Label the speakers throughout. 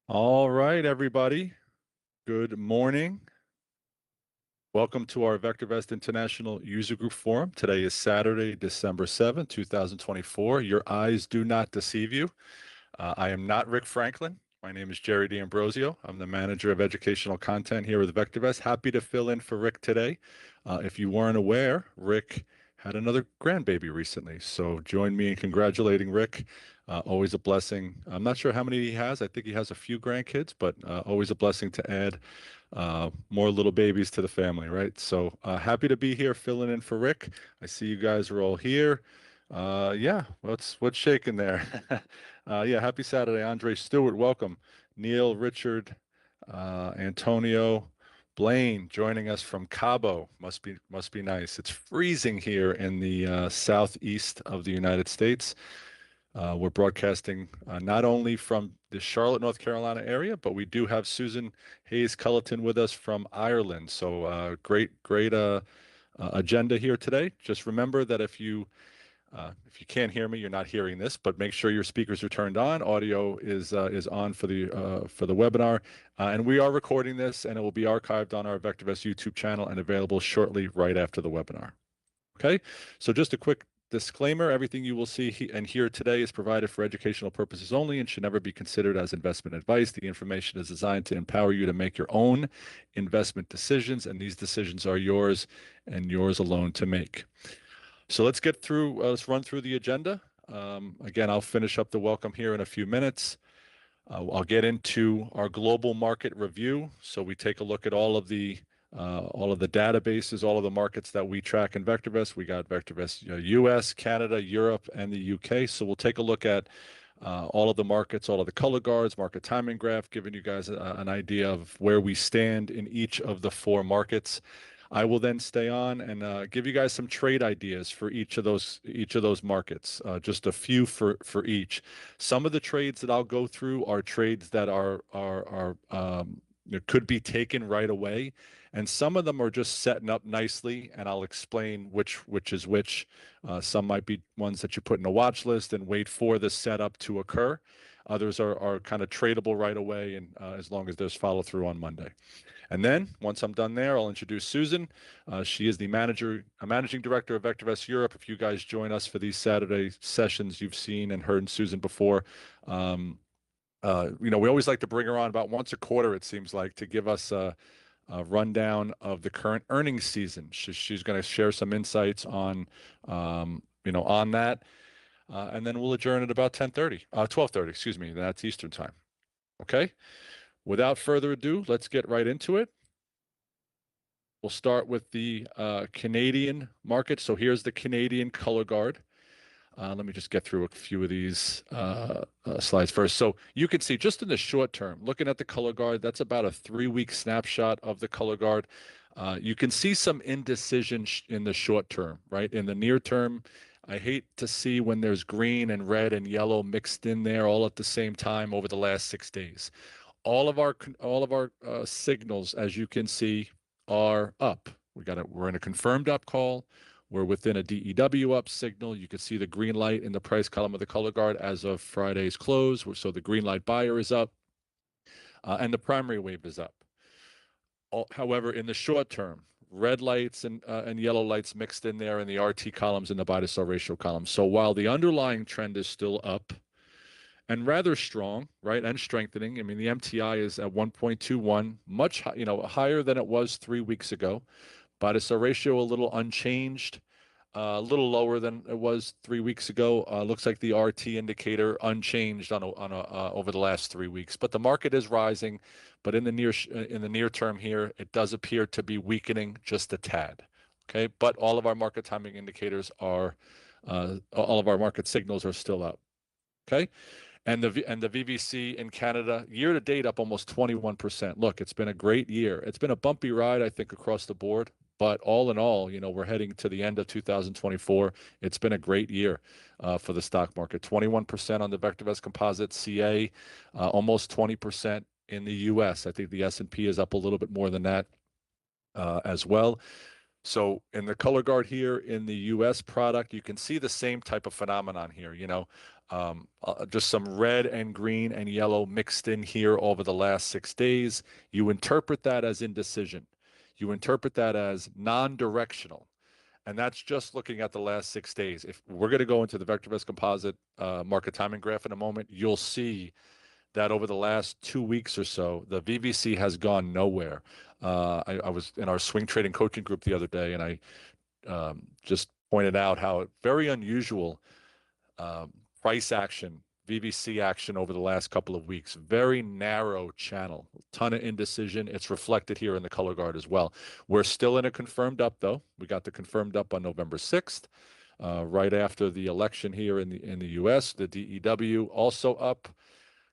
Speaker 1: All right, everybody. Good morning. Welcome to our VectorVest International User Group Forum. Today is Saturday, December 7th, 2024. Your eyes do not deceive you. I am not Rick Franklin. My name is Jerry D'Ambrosio. I'm the manager of educational content here with VectorVest. Happy to fill in for Rick today. If you weren't aware, Rick had another grandbaby recently. So join me in congratulating Rick. Always a blessing. I'm not sure how many he has. I think he has a few grandkids, but always a blessing to add more little babies to the family, right? So happy to be here filling in for Rick. I see you guys are all here. Yeah, what's shaking there? Yeah, happy Saturday, Andre Stewart. Welcome, Neil, Richard, Antonio, Blaine, joining us from Cabo. Must be nice. It's freezing here in the southeast of the United States. We're broadcasting not only from the Charlotte, North Carolina area, but we do have Susan Hayes Culleton with us from Ireland. So great agenda here today. Just remember that if you can't hear me, you're not hearing this, but make sure your speakers are turned on. Audio is on for the webinar, and we are recording this, and it will be archived on our VectorVest YouTube channel and available shortly right after the webinar. Okay, so just a quick disclaimer: everything you will see and hear today is provided for educational purposes only and should never be considered as investment advice. The information is designed to empower you to make your own investment decisions, and these decisions are yours and yours alone to make. So let's run through the agenda. Again, I'll finish up the welcome here in a few minutes. I'll get into our global market review. So we take a look at all of the databases, all of the markets that we track in VectorVest. We got VectorVest US, Canada, Europe, and the UK. So we'll take a look at all of the markets, all of the color guards, market timing graph, giving you guys an idea of where we stand in each of the four markets. I will then stay on and give you guys some trade ideas for each of those markets, just a few for each. Some of the trades that I'll go through are trades that could be taken right away, and some of them are just setting up nicely, and I'll explain which is which. Some might be ones that you put in a watch list and wait for the setup to occur. Others are kind of tradable right away, and as long as there's follow through on Monday. And then once I'm done there, I'll introduce Susan. She is the managing director of VectorVest Europe. If you guys join us for these Saturday sessions, you've seen and heard Susan before. We always like to bring her on about once a quarter, it seems like, to give us a rundown of the current earnings season. She's going to share some insights on that. And then we'll adjourn at about 12:30, excuse me. That's Eastern time. Okay. Without further ado, let's get right into it. We'll start with the Canadian market. So here's the Canadian color guard. Let me just get through a few of these slides first. So you can see just in the short term, looking at the color guard, that's about a 3-week snapshot of the color guard. You can see some indecision in the short term, right? In the near term, I hate to see when there's green and red and yellow mixed in there all at the same time over the last 6 days. All of our signals, as you can see, are up. We're in a confirmed up call. We're within a DEW up signal. You can see the green light in the price column of the color guard as of Friday's close. So the green light buyer is up, and the primary wave is up. However, in the short term, red lights and yellow lights mixed in there in the RT columns and the buy to sell ratio columns. So while the underlying trend is still up, and rather strong, right, and strengthening. I mean, the MTI is at 1.21, much higher than it was 3 weeks ago. Buy to sell ratio a little unchanged, a little lower than it was 3 weeks ago. Looks like the RT indicator unchanged over the last 3 weeks. But the market is rising. But in the near term here, it does appear to be weakening just a tad. Okay, but all of our market timing indicators all of our market signals are still up. Okay. And the VVC in Canada, year to date, up almost 21%. Look, it's been a great year. It's been a bumpy ride, I think, across the board. But all in all, we're heading to the end of 2024. It's been a great year for the stock market. 21% on the VectorVest Composite CA, almost 20% in the U.S. I think the S&P is up a little bit more than that as well. So in the color guard here in the U.S. product, you can see the same type of phenomenon here. Just some red and green and yellow mixed in here over the last 6 days. You interpret that as indecision. You interpret that as non-directional. And that's just looking at the last 6 days. If we're going to go into the VectorVest composite market timing graph in a moment, you'll see that over the last 2 weeks or so, the VVC has gone nowhere. I was in our swing trading coaching group the other day, and I just pointed out how very unusual price action, VVC action over the last couple of weeks. Very narrow channel, ton of indecision. It's reflected here in the color guard as well. We're still in a confirmed up, though. We got the confirmed up on November 6th, right after the election here in the U.S. The DEW also up.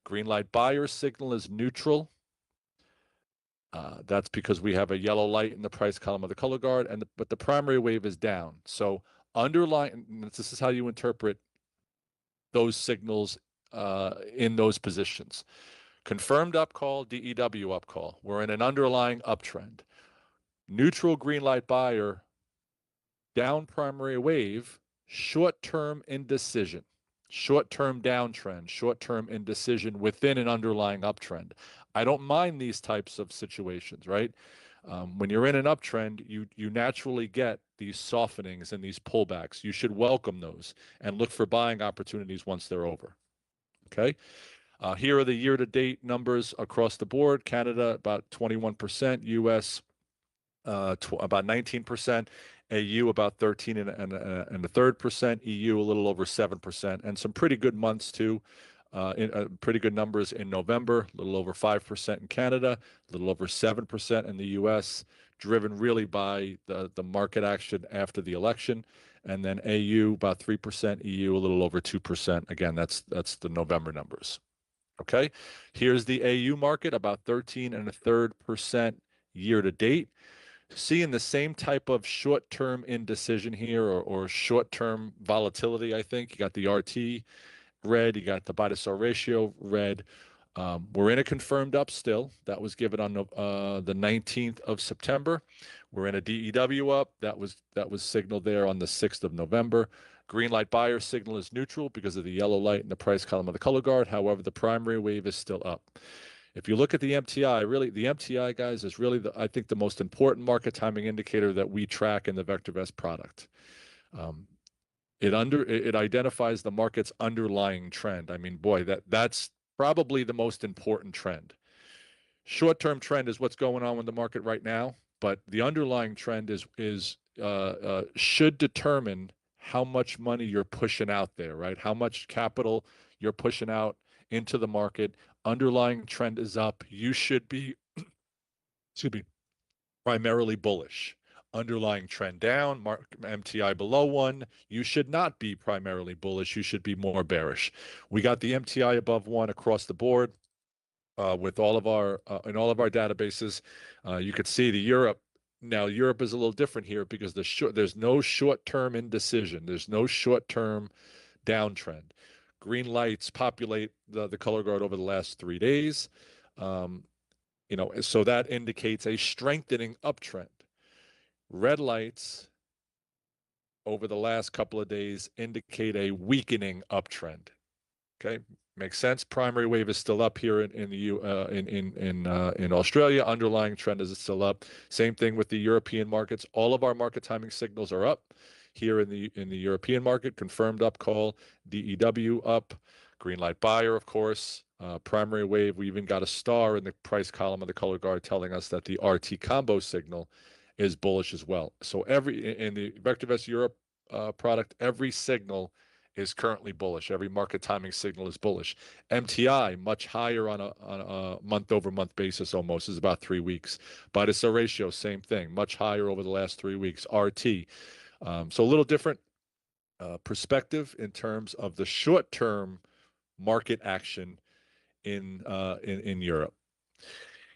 Speaker 1: Green light buyer signal is neutral. That's because we have a yellow light in the price column of the color guard, but the primary wave is down. So underlying, this is how you interpret those signals in those positions. Confirmed up call, DEW up call. We're in an underlying uptrend. Neutral green light buyer, down primary wave, short-term indecision. Short-term downtrend, short-term indecision within an underlying uptrend. I don't mind these types of situations, right? When you're in an uptrend, you naturally get these softenings and these pullbacks. You should welcome those and look for buying opportunities once they're over. Okay. Here are the year-to-date numbers across the board. Canada about 21%, U.S. About 19%, AU about 13 and a third percent, EU a little over 7%, and some pretty good months too. Pretty good numbers in November, a little over 5% in Canada, a little over 7% in the US, driven really by the market action after the election. And then AU about 3%, EU a little over 2%. Again, that's the November numbers. Okay, here's the AU market, about 13 and a third percent year to date. Seeing the same type of short-term indecision here or short-term volatility, I think. You got the RT red, you got the buy-to-sell ratio red. We're in a confirmed up still. That was given on the 19th of September. We're in a DEW up. That was signaled there on the 6th of November. Green light buyer signal is neutral because of the yellow light in the price column of the color guard. However, the primary wave is still up. If you look at the MTI, really, the MTI, guys, is really, I think, the most important market timing indicator that we track in the VectorVest product. It identifies the market's underlying trend. I mean, boy, that's probably the most important trend. Short-term trend is what's going on with the market right now, but the underlying trend should determine how much money you're pushing out there, right? How much capital you're pushing out into the market. Underlying trend is up. You should be, excuse me, primarily bullish. Underlying trend down, MTI below 1. You should not be primarily bullish. You should be more bearish. We got the MTI above 1 across the board with all of our in all of our databases. You could see the Europe. Now Europe is a little different here because there's no short-term indecision. There's no short-term downtrend. Green lights populate the color guard over the last 3 days. So that indicates a strengthening uptrend. Red lights over the last couple of days indicate a weakening uptrend. Okay, makes sense. Primary wave is still up here in Australia. Underlying trend is still up. Same thing with the European markets. All of our market timing signals are up. Here in the European market, confirmed up call, DEW up, green light buyer, of course, primary wave. We even got a star in the price column of the color guard telling us that the RT combo signal is bullish as well. So in the VectorVest Europe product, every signal is currently bullish. Every market timing signal is bullish. MTI much higher on a month-over-month basis, almost is about 3 weeks. Buy-to-sell ratio, same thing, much higher over the last 3 weeks. RT. So a little different perspective in terms of the short-term market action in Europe.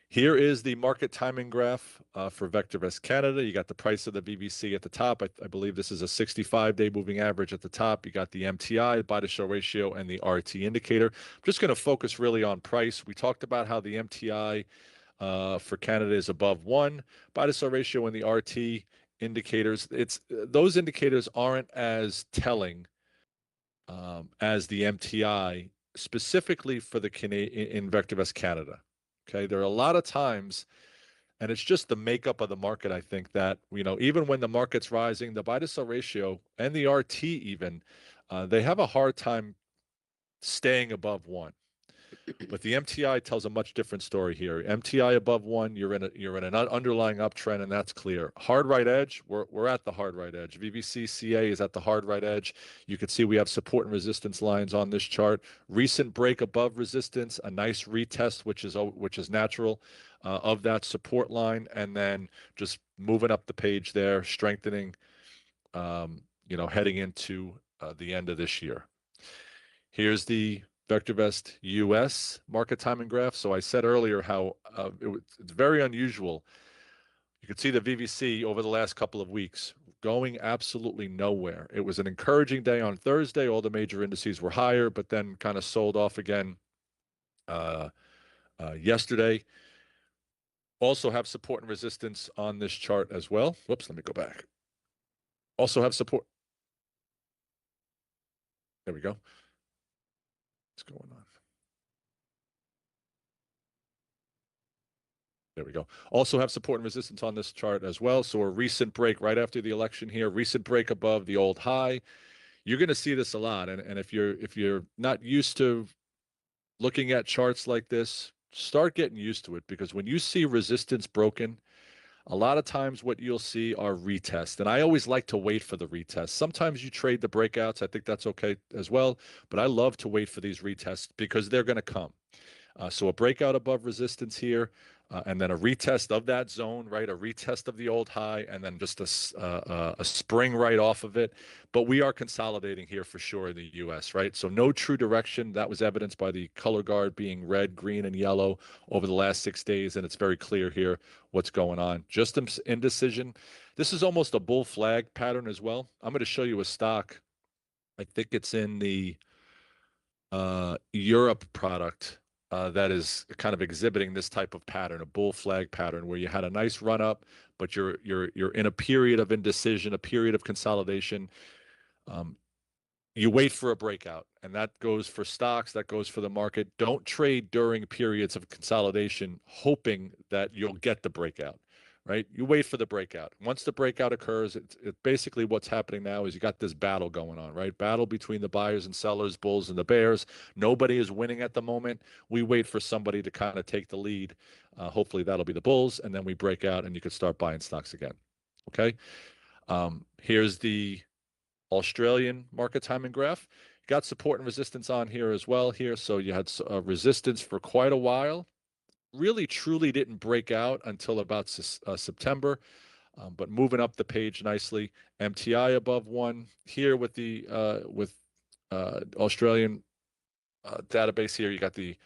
Speaker 1: Here is the market timing graph for VectorVest Canada. You got the price of the VVC at the top. I believe this is a 65-day moving average at the top. You got the MTI, buy-to-sell ratio, and the RT indicator. I'm just going to focus really on price. We talked about how the MTI for Canada is above 1. Buy-to-sell ratio and the RT indicators, those indicators aren't as telling as the MTI, specifically for the in VectorVest Canada. Okay, there are a lot of times, and it's just the makeup of the market, I think, that, even when the market's rising, the buy to sell ratio and the RT even, they have a hard time staying above 1. But the MTI tells a much different story here. MTI above 1, you're in an underlying uptrend, and that's clear. Hard right edge, we're at the hard right edge. VVC CA is at the hard right edge. You can see we have support and resistance lines on this chart. Recent break above resistance, a nice retest, which is natural, of that support line, and then just moving up the page there, strengthening, heading into the end of this year. Here's the VectorVest US market timing graph. So I said earlier how it's very unusual. You can see the VVC over the last couple of weeks going absolutely nowhere. It was an encouraging day on Thursday. All the major indices were higher, but then kind of sold off again yesterday. Also have support and resistance on this chart as well. Whoops, let me go back. Also have support. There we go. What's going on? There we go. Also have support and resistance on this chart as well. So a recent break right after the election here, recent break above the old high. You're going to see this a lot. And if you're not used to looking at charts like this, start getting used to it, because when you see resistance broken, a lot of times what you'll see are retests. And I always like to wait for the retests. Sometimes you trade the breakouts. I think that's okay as well. But I love to wait for these retests because they're going to come. So a breakout above resistance here, and then a retest of that zone, right? A retest of the old high, and then just a spring right off of it. But we are consolidating here for sure in the U.S., right? So no true direction. That was evidenced by the color guard being red, green, and yellow over the last 6 days, and it's very clear here what's going on. Just indecision. This is almost a bull flag pattern as well. I'm going to show you a stock. I think it's in the Europe product. That is kind of exhibiting this type of pattern, a bull flag pattern, where you had a nice run up, but you're in a period of indecision, a period of consolidation. You wait for a breakout, and that goes for stocks, that goes for the market. Don't trade during periods of consolidation hoping that you'll get the breakout, right? You wait for the breakout. Once the breakout occurs, it's basically what's happening now is you got this battle going on, right? Battle between the buyers and sellers, bulls and the bears. Nobody is winning at the moment. We wait for somebody to kind of take the lead. Hopefully that'll be the bulls, and then we break out and you can start buying stocks again. Okay. Here's the Australian market timing graph. Got support and resistance on here as well here. So you had resistance for quite a while. Really, truly didn't break out until about September, but moving up the page nicely. MTI above 1 here with the Australian database here. You got the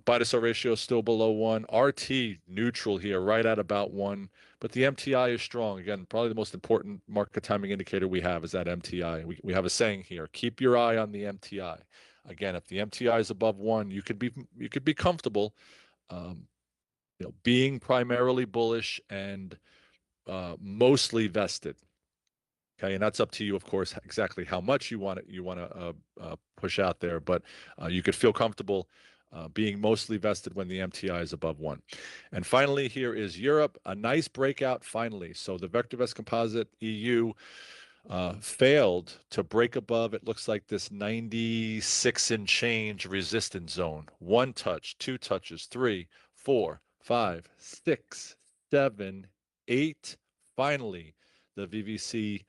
Speaker 1: buy to sell ratio still below 1. RT neutral here, right at about 1. But the MTI is strong. Again, probably the most important market timing indicator we have is that MTI. We have a saying here: keep your eye on the MTI. Again, if the MTI is above 1, you could be comfortable, being primarily bullish and mostly vested. Okay, and that's up to you, of course, exactly how much you want to push out there. But you could feel comfortable being mostly vested when the MTI is above 1. And finally, here is Europe, a nice breakout finally. So the VectorVest Composite EU failed to break above, it looks like, this 96 and change resistance zone. 1 touch, 2 touches, 3, 4, 5, 6, 7, 8. Finally, the VVC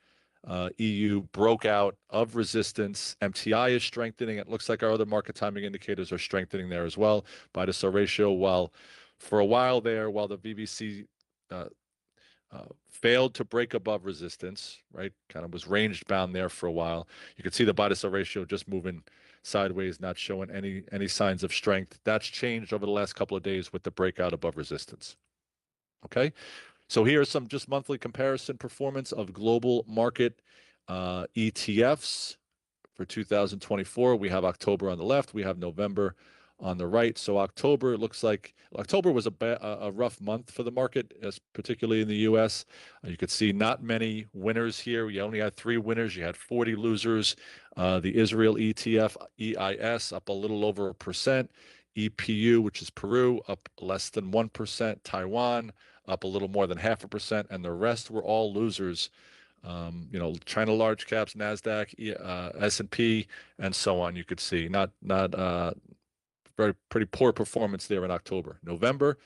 Speaker 1: EU broke out of resistance. MTI is strengthening. It looks like our other market timing indicators are strengthening there as well. Buy to sell ratio, while for a while there, while the VVC failed to break above resistance, right, kind of was range bound there for a while. You can see the buy to sell ratio just moving sideways, not showing any signs of strength. That's changed over the last couple of days with the breakout above resistance. Okay. So here are some just monthly comparison performance of global market ETFs for 2024. We have October on the left. We have November on the right. So October, it looks like October was a rough month for the market, particularly in the U.S. You could see not many winners here. You only had 3 winners. You had 40 losers. The Israel ETF, EIS, up a little over 1%. EPU, which is Peru, up less than 1%. Taiwan, up a little more than 0.5%. And the rest were all losers. China large caps, NASDAQ, S&P, and so on. You could see not pretty poor performance there in October. November,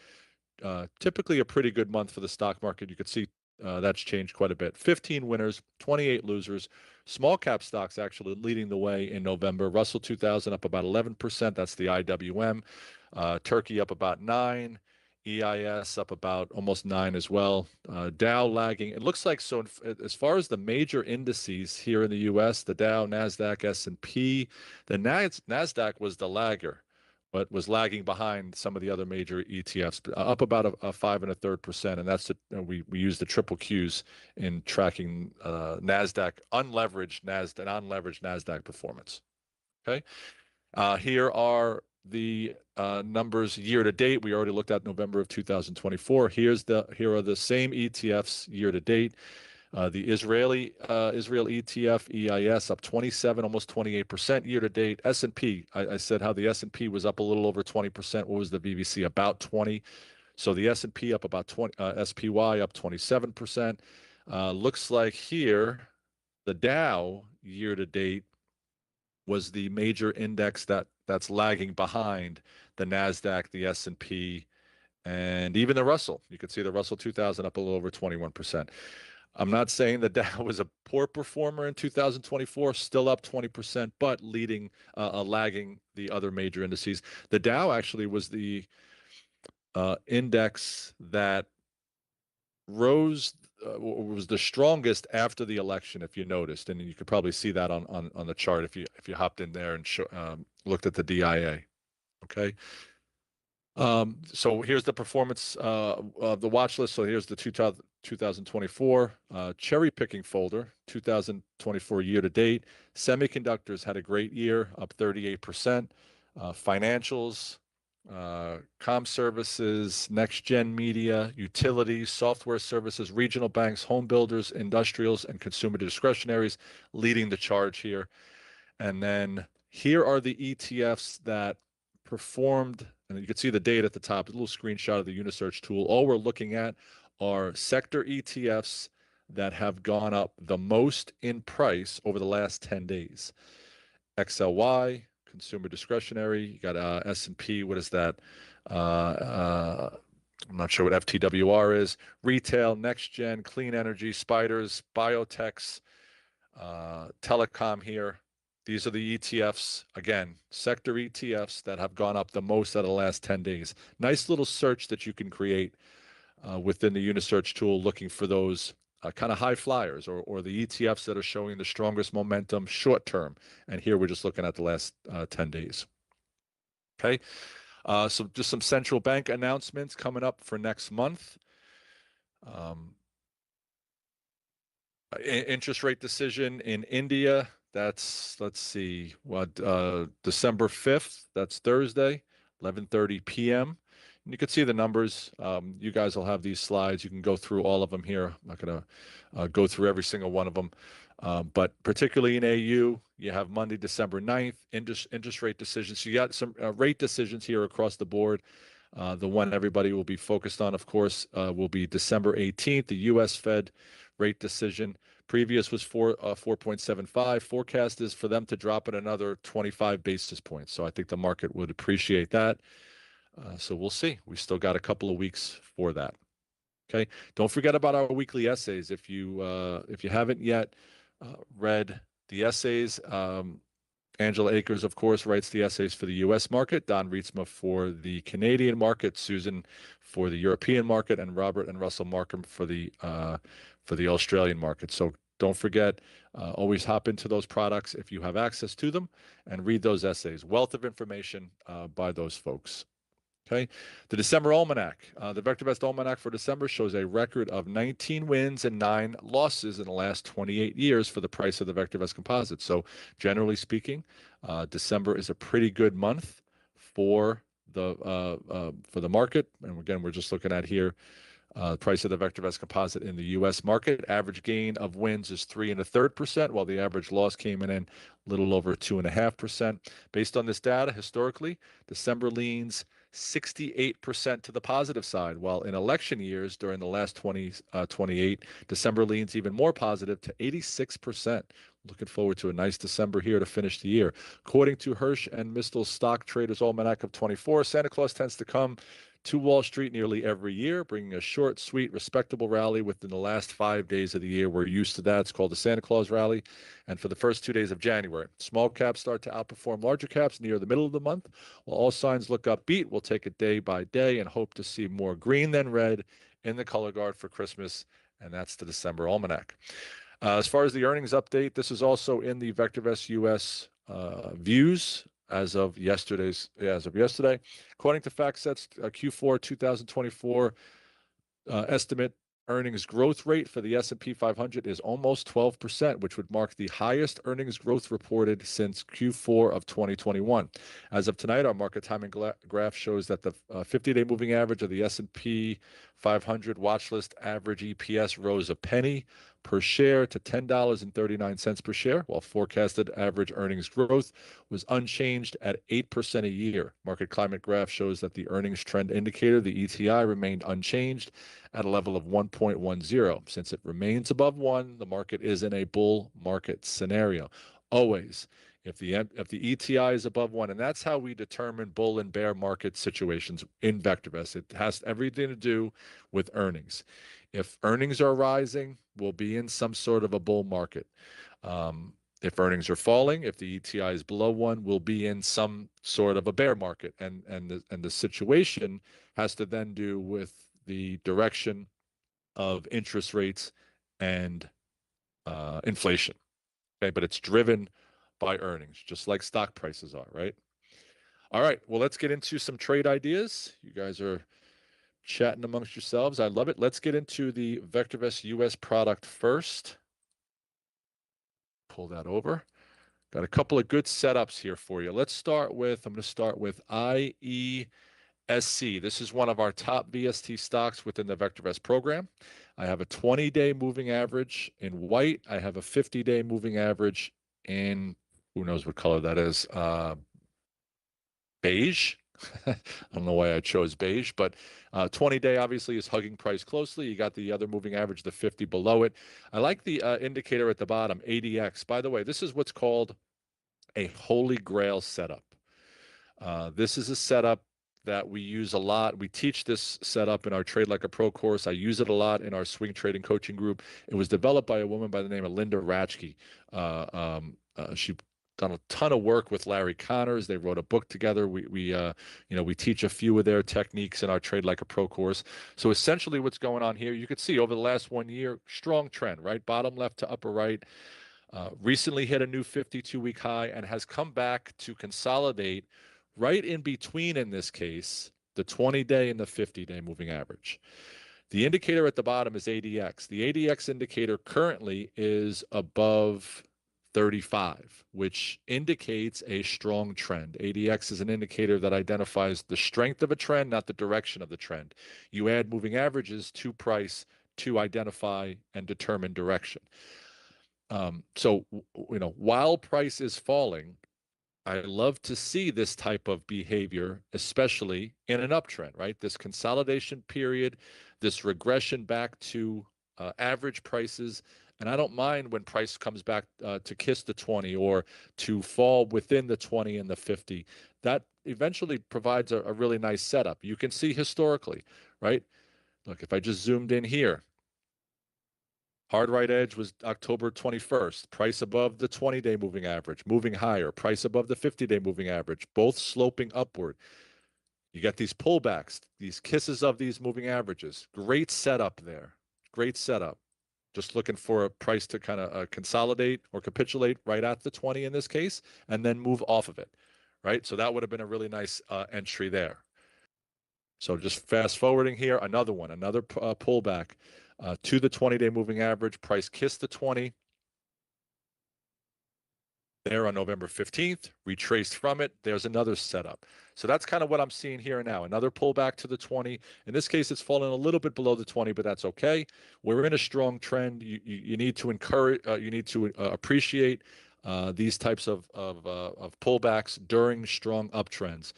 Speaker 1: typically a pretty good month for the stock market. You could see that's changed quite a bit. 15 winners, 28 losers. Small cap stocks actually leading the way in November. Russell 2000 up about 11%. That's the IWM. Turkey up about 9. EIS up about almost 9 as well. Dow lagging. It looks like so. As far as the major indices here in the U.S., the Dow, NASDAQ, S&P, the NASDAQ was the lagger, but was lagging behind some of the other major ETFs, up about a 5 1/3%, and that's we use the triple Qs in tracking NASDAQ unleveraged non-leveraged NASDAQ performance. Okay, here are the numbers year to date. We already looked at November of 2024. Here are the same ETFs year to date. The Israel ETF EIS up 27, almost 28% year to date. S&P, I said how the S&P was up a little over 20%. What was the VVC? About 20. So the S&P up about 20, SPY up 27%. Looks like here the Dow year to date was the major index that's lagging behind the NASDAQ, the S&P, and even the Russell. You can see the Russell 2000 up a little over 21%. I'm not saying the Dow was a poor performer in 2024, still up 20%, but lagging the other major indices. The Dow actually was the index that rose, was the strongest after the election, if you noticed, and you could probably see that on the chart if you hopped in there and looked at the DIA. Okay. So here's the performance of the watch list. So here's the 2024 cherry picking folder, 2024 year to date. Semiconductors had a great year, up 38%. Financials, comm services, next gen media, utilities, software services, regional banks, home builders, industrials, and consumer discretionaries leading the charge here. And then here are the ETFs that performed, and you can see the date at the top, a little screenshot of the Unisearch tool. All we're looking at are sector ETFs that have gone up the most in price over the last 10 days. XLY, consumer discretionary, you got S&P, what is that? I'm not sure what FTWR is. Retail, next gen, clean energy, spiders, biotechs, telecom here. These are the ETFs, again, sector ETFs that have gone up the most out of the last 10 days. Nice little search that you can create within the Unisearch tool looking for those kind of high flyers or the ETFs that are showing the strongest momentum short term. And here we're just looking at the last 10 days. Okay, so just some central bank announcements coming up for next month. Interest rate decision in India. That's, let's see, what, December 5th. That's Thursday, 11:30 p.m. And you can see the numbers. You guys will have these slides. You can go through all of them here. I'm not going to go through every single one of them. But particularly in AU, you have Monday, December 9th, interest rate decisions. So you got some rate decisions here across the board. The one everybody will be focused on, of course, will be December 18th, the U.S. Fed rate decision. Previous was 4.75. Forecast is for them to drop it another 25 basis points. So I think the market would appreciate that. So we'll see. We still got a couple of weeks for that. Okay. Don't forget about our weekly essays. If you haven't yet read the essays, Angela Akers, of course, writes the essays for the U.S. market, Don Rietzma for the Canadian market, Susan for the European market, and Robert and Russell Markham for the Australian market. So don't forget, always hop into those products if you have access to them and read those essays. Wealth of information by those folks. Okay, the December Almanac. The VectorVest Almanac for December shows a record of 19 wins and 9 losses in the last 28 years for the price of the VectorVest composite. So generally speaking, December is a pretty good month for the market. And again, we're just looking at here price of the VectorVest composite in the U.S. market. Average gain of wins is 3 1/3%, while the average loss came in a little over 2.5%. Based on this data, historically, December leans 68% to the positive side, while in election years during the last 28, December leans even more positive to 86%. Looking forward to a nice December here to finish the year. According to Hirsch and Mistel's Stock Traders Almanac of 24, Santa Claus tends to come to Wall Street nearly every year, bringing a short, sweet, respectable rally within the last 5 days of the year. We're used to that. It's called the Santa Claus rally. And for the first 2 days of January, small caps start to outperform larger caps near the middle of the month. While all signs look upbeat, we'll take it day by day and hope to see more green than red in the color guard for Christmas. And that's the December Almanac. As far as the earnings update, this is also in the VectorVest US views as of yesterday. According to FactSet's Q4 2024 estimate, earnings growth rate for the S&P 500 is almost 12%, which would mark the highest earnings growth reported since Q4 of 2021. As of tonight, our market timing graph shows that the 50-day moving average of the S&P 500 watch list average EPS rose a penny per share to $10.39 per share, while forecasted average earnings growth was unchanged at 8% a year. Market climate graph shows that the earnings trend indicator, the ETI, remained unchanged at a level of 1.10. Since it remains above 1, the market is in a bull market scenario. Always, if the ETI is above 1, and that's how we determine bull and bear market situations in VectorVest. It has everything to do with earnings. If earnings are rising, we'll be in some sort of a bull market. If earnings are falling, if the ETI is below 1, we'll be in some sort of a bear market. And the situation has to then do with the direction of interest rates and inflation. Okay, but it's driven by earnings, just like stock prices are, right? All right, well, let's get into some trade ideas. You guys are chatting amongst yourselves. I love it. Let's get into the VectorVest US product first. Pull that over. Got a couple of good setups here for you. Let's start with, I'm going to start with IESC. This is one of our top VST stocks within the VectorVest program. I have a 20-day moving average in white. I have a 50-day moving average in, who knows what color that is, beige. I don't know why I chose beige, but 20-day obviously is hugging price closely. You got the other moving average, the 50 below it. I like the indicator at the bottom, ADX. By the way, this is what's called a holy grail setup. This is a setup that we use a lot. We teach this setup in our Trade Like a Pro course. I use it a lot in our swing trading coaching group. It was developed by a woman by the name of Linda Ratchke. She done a ton of work with Larry Connors. They wrote a book together. We teach a few of their techniques in our Trade Like a Pro course. So essentially what's going on here, you can see over the last 1 year, strong trend, right? Bottom left to upper right. Recently hit a new 52-week high and has come back to consolidate right in between, in this case, the 20-day and the 50-day moving average. The indicator at the bottom is ADX. The ADX indicator currently is above 35, which indicates a strong trend. ADX is an indicator that identifies the strength of a trend, not the direction of the trend. You add moving averages to price to identify and determine direction. So, while price is falling, I love to see this type of behavior, especially in an uptrend, right? This consolidation period, this regression back to average prices. And I don't mind when price comes back to kiss the 20 or to fall within the 20 and the 50. That eventually provides a really nice setup. You can see historically, right? Look, if I just zoomed in here, hard right edge was October 21st, price above the 20-day moving average, moving higher, price above the 50-day moving average, both sloping upward. You get these pullbacks, these kisses of these moving averages. Great setup there. Great setup. Just looking for a price to kind of consolidate or capitulate right at the 20 in this case, and then move off of it, right? So that would have been a really nice entry there. So just fast forwarding here, another one, another pullback to the 20-day moving average. Price kissed the 20. there on November 15th, retraced from it. There's another setup. So that's kind of what I'm seeing here now. Another pullback to the 20. In this case, it's fallen a little bit below the 20, but that's okay. We're in a strong trend. You need to encourage, you need to appreciate these types of pullbacks during strong uptrends.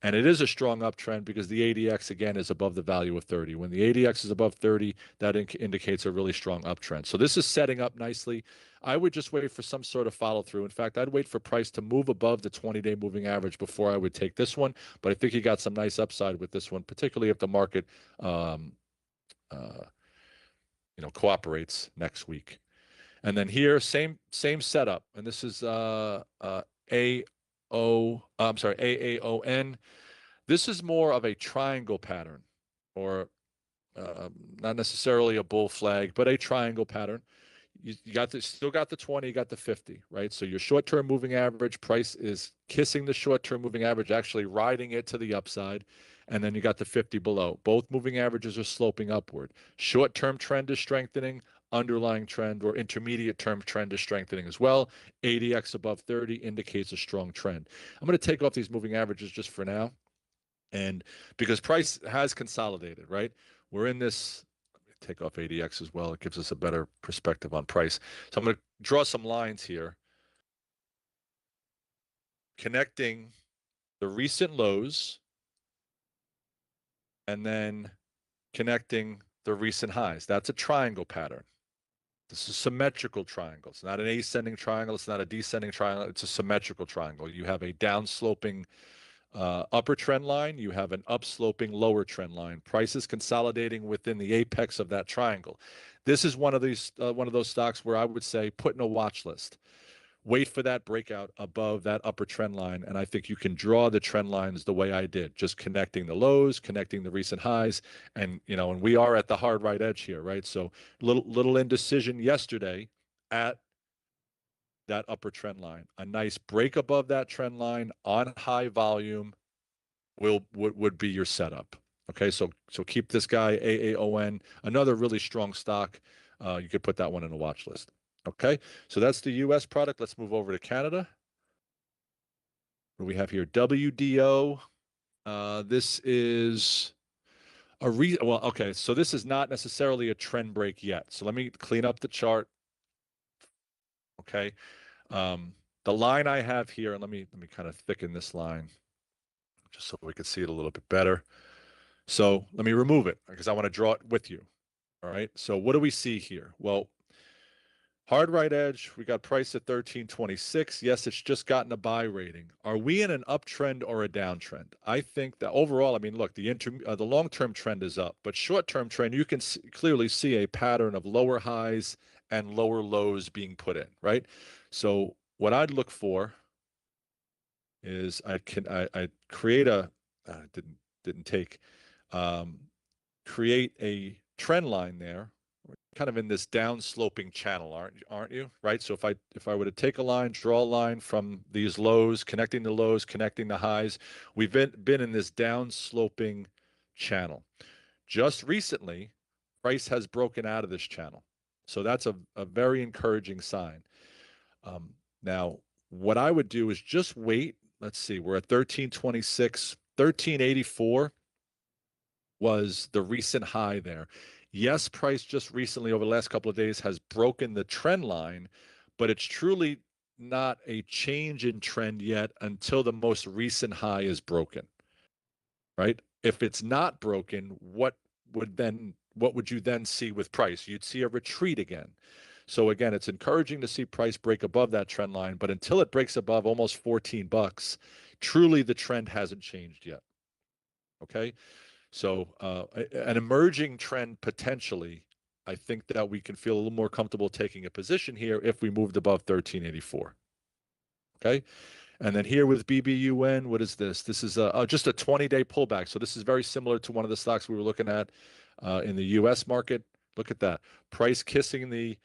Speaker 1: And it is a strong uptrend because the ADX, again, is above the value of 30. When the ADX is above 30, that indicates a really strong uptrend. So this is setting up nicely. I would just wait for some sort of follow through. In fact, I'd wait for price to move above the 20-day moving average before I would take this one. But I think you got some nice upside with this one, particularly if the market um, uh, cooperates next week. And then here, same setup. And this is AAON. This is more of a triangle pattern, or not necessarily a bull flag, but a triangle pattern. You got still got the 20, you got the 50, right? So your short-term moving average price is kissing the short-term moving average, actually riding it to the upside. And then you got the 50 below. Both moving averages are sloping upward. Short-term trend is strengthening, underlying trend or intermediate term trend is strengthening as well. ADX above 30 indicates a strong trend. I'm going to take off these moving averages just for now. And because price has consolidated, right? We're in this, take off ADX as well. It gives us a better perspective on price. So I'm going to draw some lines here, connecting the recent lows and then connecting the recent highs. That's a triangle pattern. This is a symmetrical triangle. It's not an ascending triangle. It's not a descending triangle. It's a symmetrical triangle. You have a downsloping upper trend line. You have an upsloping lower trend line. Prices consolidating within the apex of that triangle. This is one of those stocks where I would say put in a watch list. Wait for that breakout above that upper trend line, and I think you can draw the trend lines the way I did, just connecting the lows, connecting the recent highs, and and we are at the hard right edge here, right? So little indecision yesterday at that upper trend line. A nice break above that trend line on high volume would be your setup. Okay, so keep this guy AAON, another really strong stock. You could put that one in a watch list. Okay, so that's the U.S. product. Let's move over to Canada. What do we have here? WDO. This is well, okay, so this is not necessarily a trend break yet. So let me clean up the chart. Okay, the line I have here, and let me kind of thicken this line just so we can see it a little bit better. So let me remove it because I want to draw it with you. All right. So what do we see here? Well, hard right edge, we got price at 1326. Yes, it's just gotten a buy rating. Are we in an uptrend or a downtrend? I think that overall, I mean, look, the long-term trend is up, but short-term trend, you can clearly see a pattern of lower highs and lower lows being put in, right? So what I'd look for is I create a didn't take create a trend line there. We're kind of in this down sloping channel, aren't you? Right. So if I were to take a line, draw a line from these lows, connecting the lows, connecting the highs, we've been in this down sloping channel. Just recently, price has broken out of this channel. So that's a very encouraging sign. Now, what I would do is just wait. Let's see, we're at 1326, 1384 was the recent high there. Yes, price just recently over the last couple of days has broken the trend line, but it's truly not a change in trend yet until the most recent high is broken, right? If it's not broken, what would you then see with price? You'd see a retreat again. So again, it's encouraging to see price break above that trend line, but until it breaks above almost $14, truly the trend hasn't changed yet. Okay. So an emerging trend potentially, I think that we can feel a little more comfortable taking a position here if we moved above 1384. Okay. And then here with BBUN, what is this? This is just a 20-day pullback. So this is very similar to one of the stocks we were looking at in the U.S. market. Look at that. Price kissing the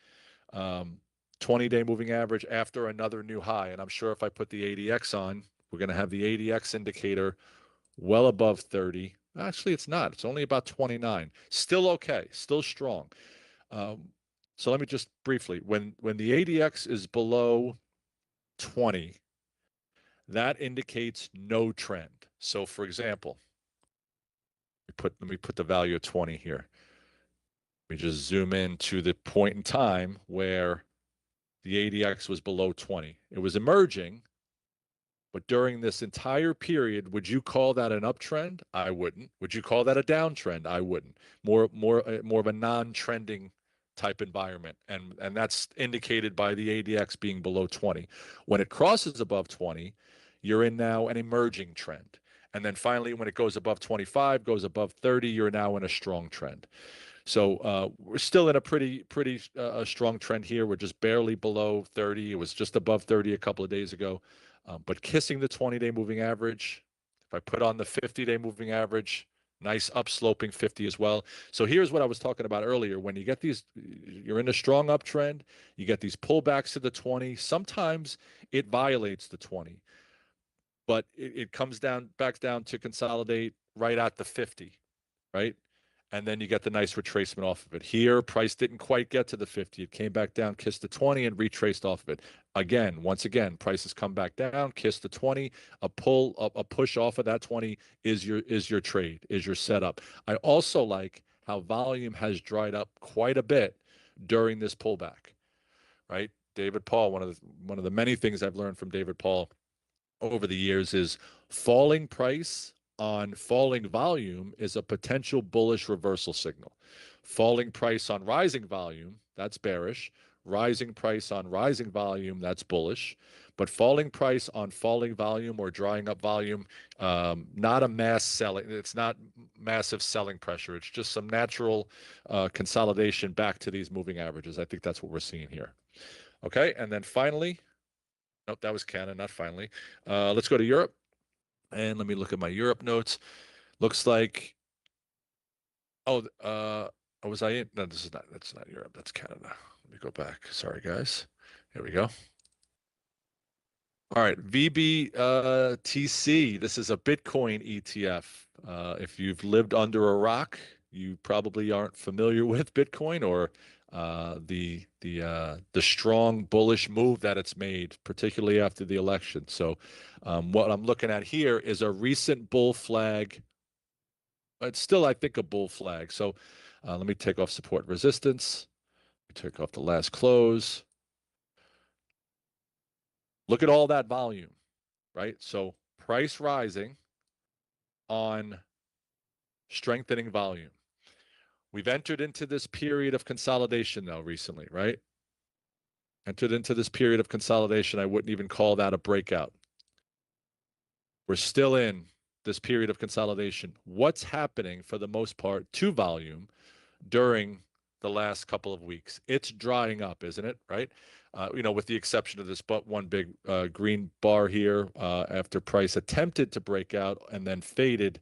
Speaker 1: 20-day moving average after another new high. And I'm sure if I put the ADX on, we're going to have the ADX indicator well above 30. Actually, it's not. It's only about 29. Still okay. Still strong. So let me just briefly, when the ADX is below 20, that indicates no trend. So for example, let me put the value of 20 here. Let me just zoom in to the point in time where the ADX was below 20. It was emerging, but during this entire period, would you call that an uptrend? I wouldn't. Would you call that a downtrend? I wouldn't. More of a non-trending type environment, and that's indicated by the ADX being below 20. When it crosses above 20, you're in now an emerging trend. And then finally, when it goes above 25, goes above 30, you're now in a strong trend. So we're still in a pretty strong trend here. We're just barely below 30. It was just above 30 a couple of days ago. But kissing the 20-day moving average, if I put on the 50-day moving average, nice upsloping 50 as well. So here's what I was talking about earlier. When you get these, you're in a strong uptrend, you get these pullbacks to the 20. Sometimes it violates the 20, but it comes back down to consolidate right at the 50, right? And then you get the nice retracement off of it. Here, price didn't quite get to the 50. It came back down, kissed the 20, and retraced off of it. Once again, prices come back down, kiss the 20, a push off of that 20 is your trade, is your setup. I also like how volume has dried up quite a bit during this pullback, right? David Paul, one of the many things I've learned from David Paul over the years is falling price on falling volume is a potential bullish reversal signal. Falling price on rising volume, that's bearish. Rising price on rising volume, that's bullish. But falling price on falling volume or drying up volume, not a mass selling. It's not massive selling pressure. It's just some natural consolidation back to these moving averages. I think that's what we're seeing here. Okay, and then finally, nope, that was Canada, not finally. Let's go to Europe. And let me look at my Europe notes. Looks like, was I in? No, that's not Europe. That's Canada. Let me go back. Sorry, guys. Here we go. All right, VBTC. This is a Bitcoin ETF. If you've lived under a rock, you probably aren't familiar with Bitcoin or the strong bullish move that it's made, particularly after the election. So, what I'm looking at here is a recent bull flag. It's still, I think, a bull flag. So, let me take off support resistance. Take off the last close. Look at all that volume, right? So price rising on strengthening volume. We've entered into this period of consolidation now recently, right? Entered into this period of consolidation. I wouldn't even call that a breakout. We're still in this period of consolidation. What's happening for the most part to volume during the last couple of weeks? It's drying up, isn't it? Right? With the exception of this but one big green bar here after price attempted to break out and then faded,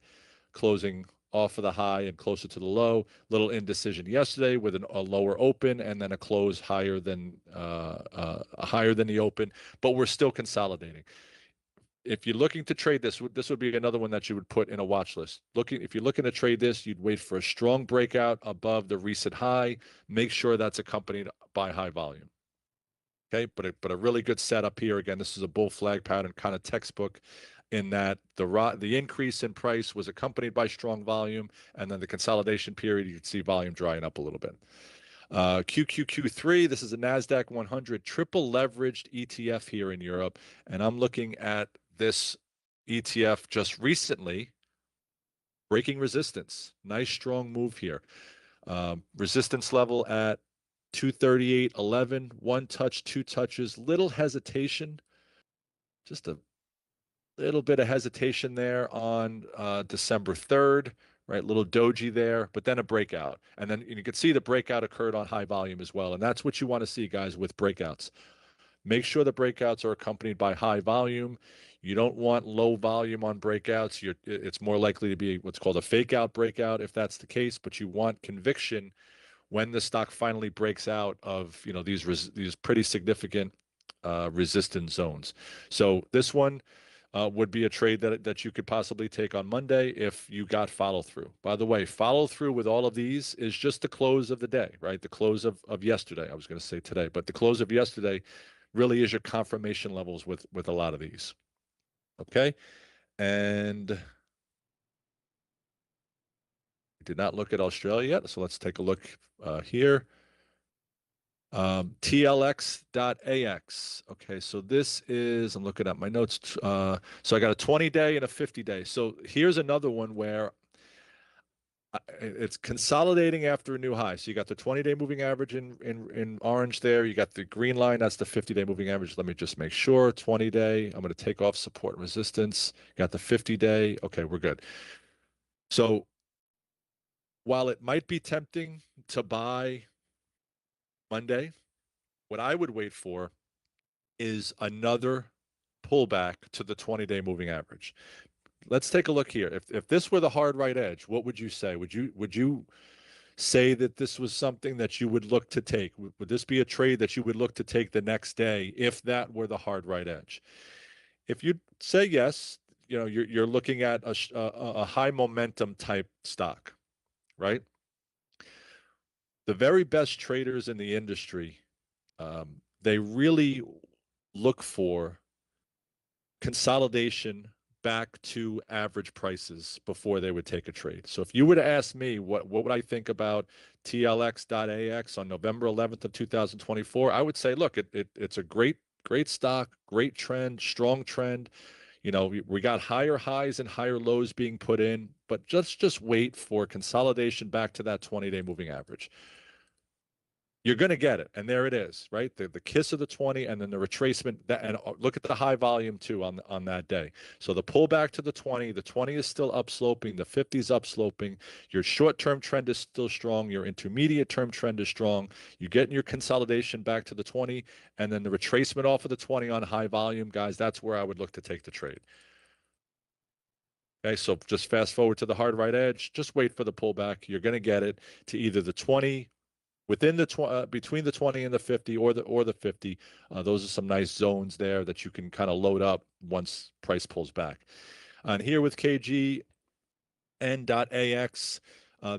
Speaker 1: closing off of the high and closer to the low. Little indecision yesterday with a lower open and then a close higher than the open, but we're still consolidating. If you're looking to trade this would be another one that you would put in a watch list. If you're looking to trade this, you'd wait for a strong breakout above the recent high. Make sure that's accompanied by high volume. Okay, but a really good setup here. Again, this is a bull flag pattern, kind of textbook, in that the increase in price was accompanied by strong volume, and then the consolidation period, you can see volume drying up a little bit. QQQ3, this is a NASDAQ 100 triple leveraged ETF here in Europe, and I'm looking at this ETF just recently breaking resistance. Nice strong move here. Resistance level at 238.11, one touch, two touches, little hesitation, just a little bit of hesitation there on December 3rd, right? Little doji there, but then a breakout. And then you can see the breakout occurred on high volume as well. And that's what you want to see, guys, with breakouts. Make sure the breakouts are accompanied by high volume. You don't want low volume on breakouts. It's more likely to be what's called a fake out breakout if that's the case, but you want conviction when the stock finally breaks out of these pretty significant resistance zones. So this one would be a trade that you could possibly take on Monday if you got follow through. By the way, follow through with all of these is just the close of the day, right? The close of yesterday. I was going to say today, but the close of yesterday really is your confirmation levels with a lot of these. Okay, and we did not look at Australia yet, so let's take a look here. TLX.AX. Okay, so this is, I'm looking at my notes. So I got a 20-day and a 50-day. So here's another one where it's consolidating after a new high. So you got the 20-day moving average in orange there. You got the green line. That's the 50-day moving average. Let me just make sure. 20-day. I'm going to take off support and resistance. Got the 50-day. Okay, we're good. So while it might be tempting to buy Monday, what I would wait for is another pullback to the 20-day moving average. Let's take a look here. If this were the hard right edge, what would you say? Would you say that this was something that you would look to take? Would this be a trade that you would look to take the next day if that were the hard right edge? If you say yes, you know, you're looking at a high momentum type stock, right? The very best traders in the industry, they really look for consolidation back to average prices before they would take a trade. So if you were to ask me what would I think about TLX.AX on November 11th of 2024, I would say, look, it's a great stock, great trend, strong trend. You know, we got higher highs and higher lows being put in, but just wait for consolidation back to that 20-day moving average. You're going to get it, and there it is, right? The kiss of the 20, and then the retracement. And look at the high volume too on that day. So the pullback to the 20 is still upsloping, the 50 is upsloping. Your short-term trend is still strong. Your intermediate-term trend is strong. You're getting your consolidation back to the 20, and then the retracement off of the 20 on high volume, guys. That's where I would look to take the trade. Okay, so just fast forward to the hard right edge. Just wait for the pullback. You're going to get it to either the 20. Within the between the 20 and the 50, or the 50, those are some nice zones there that you can kind of load up once price pulls back. And here with KGN.AX,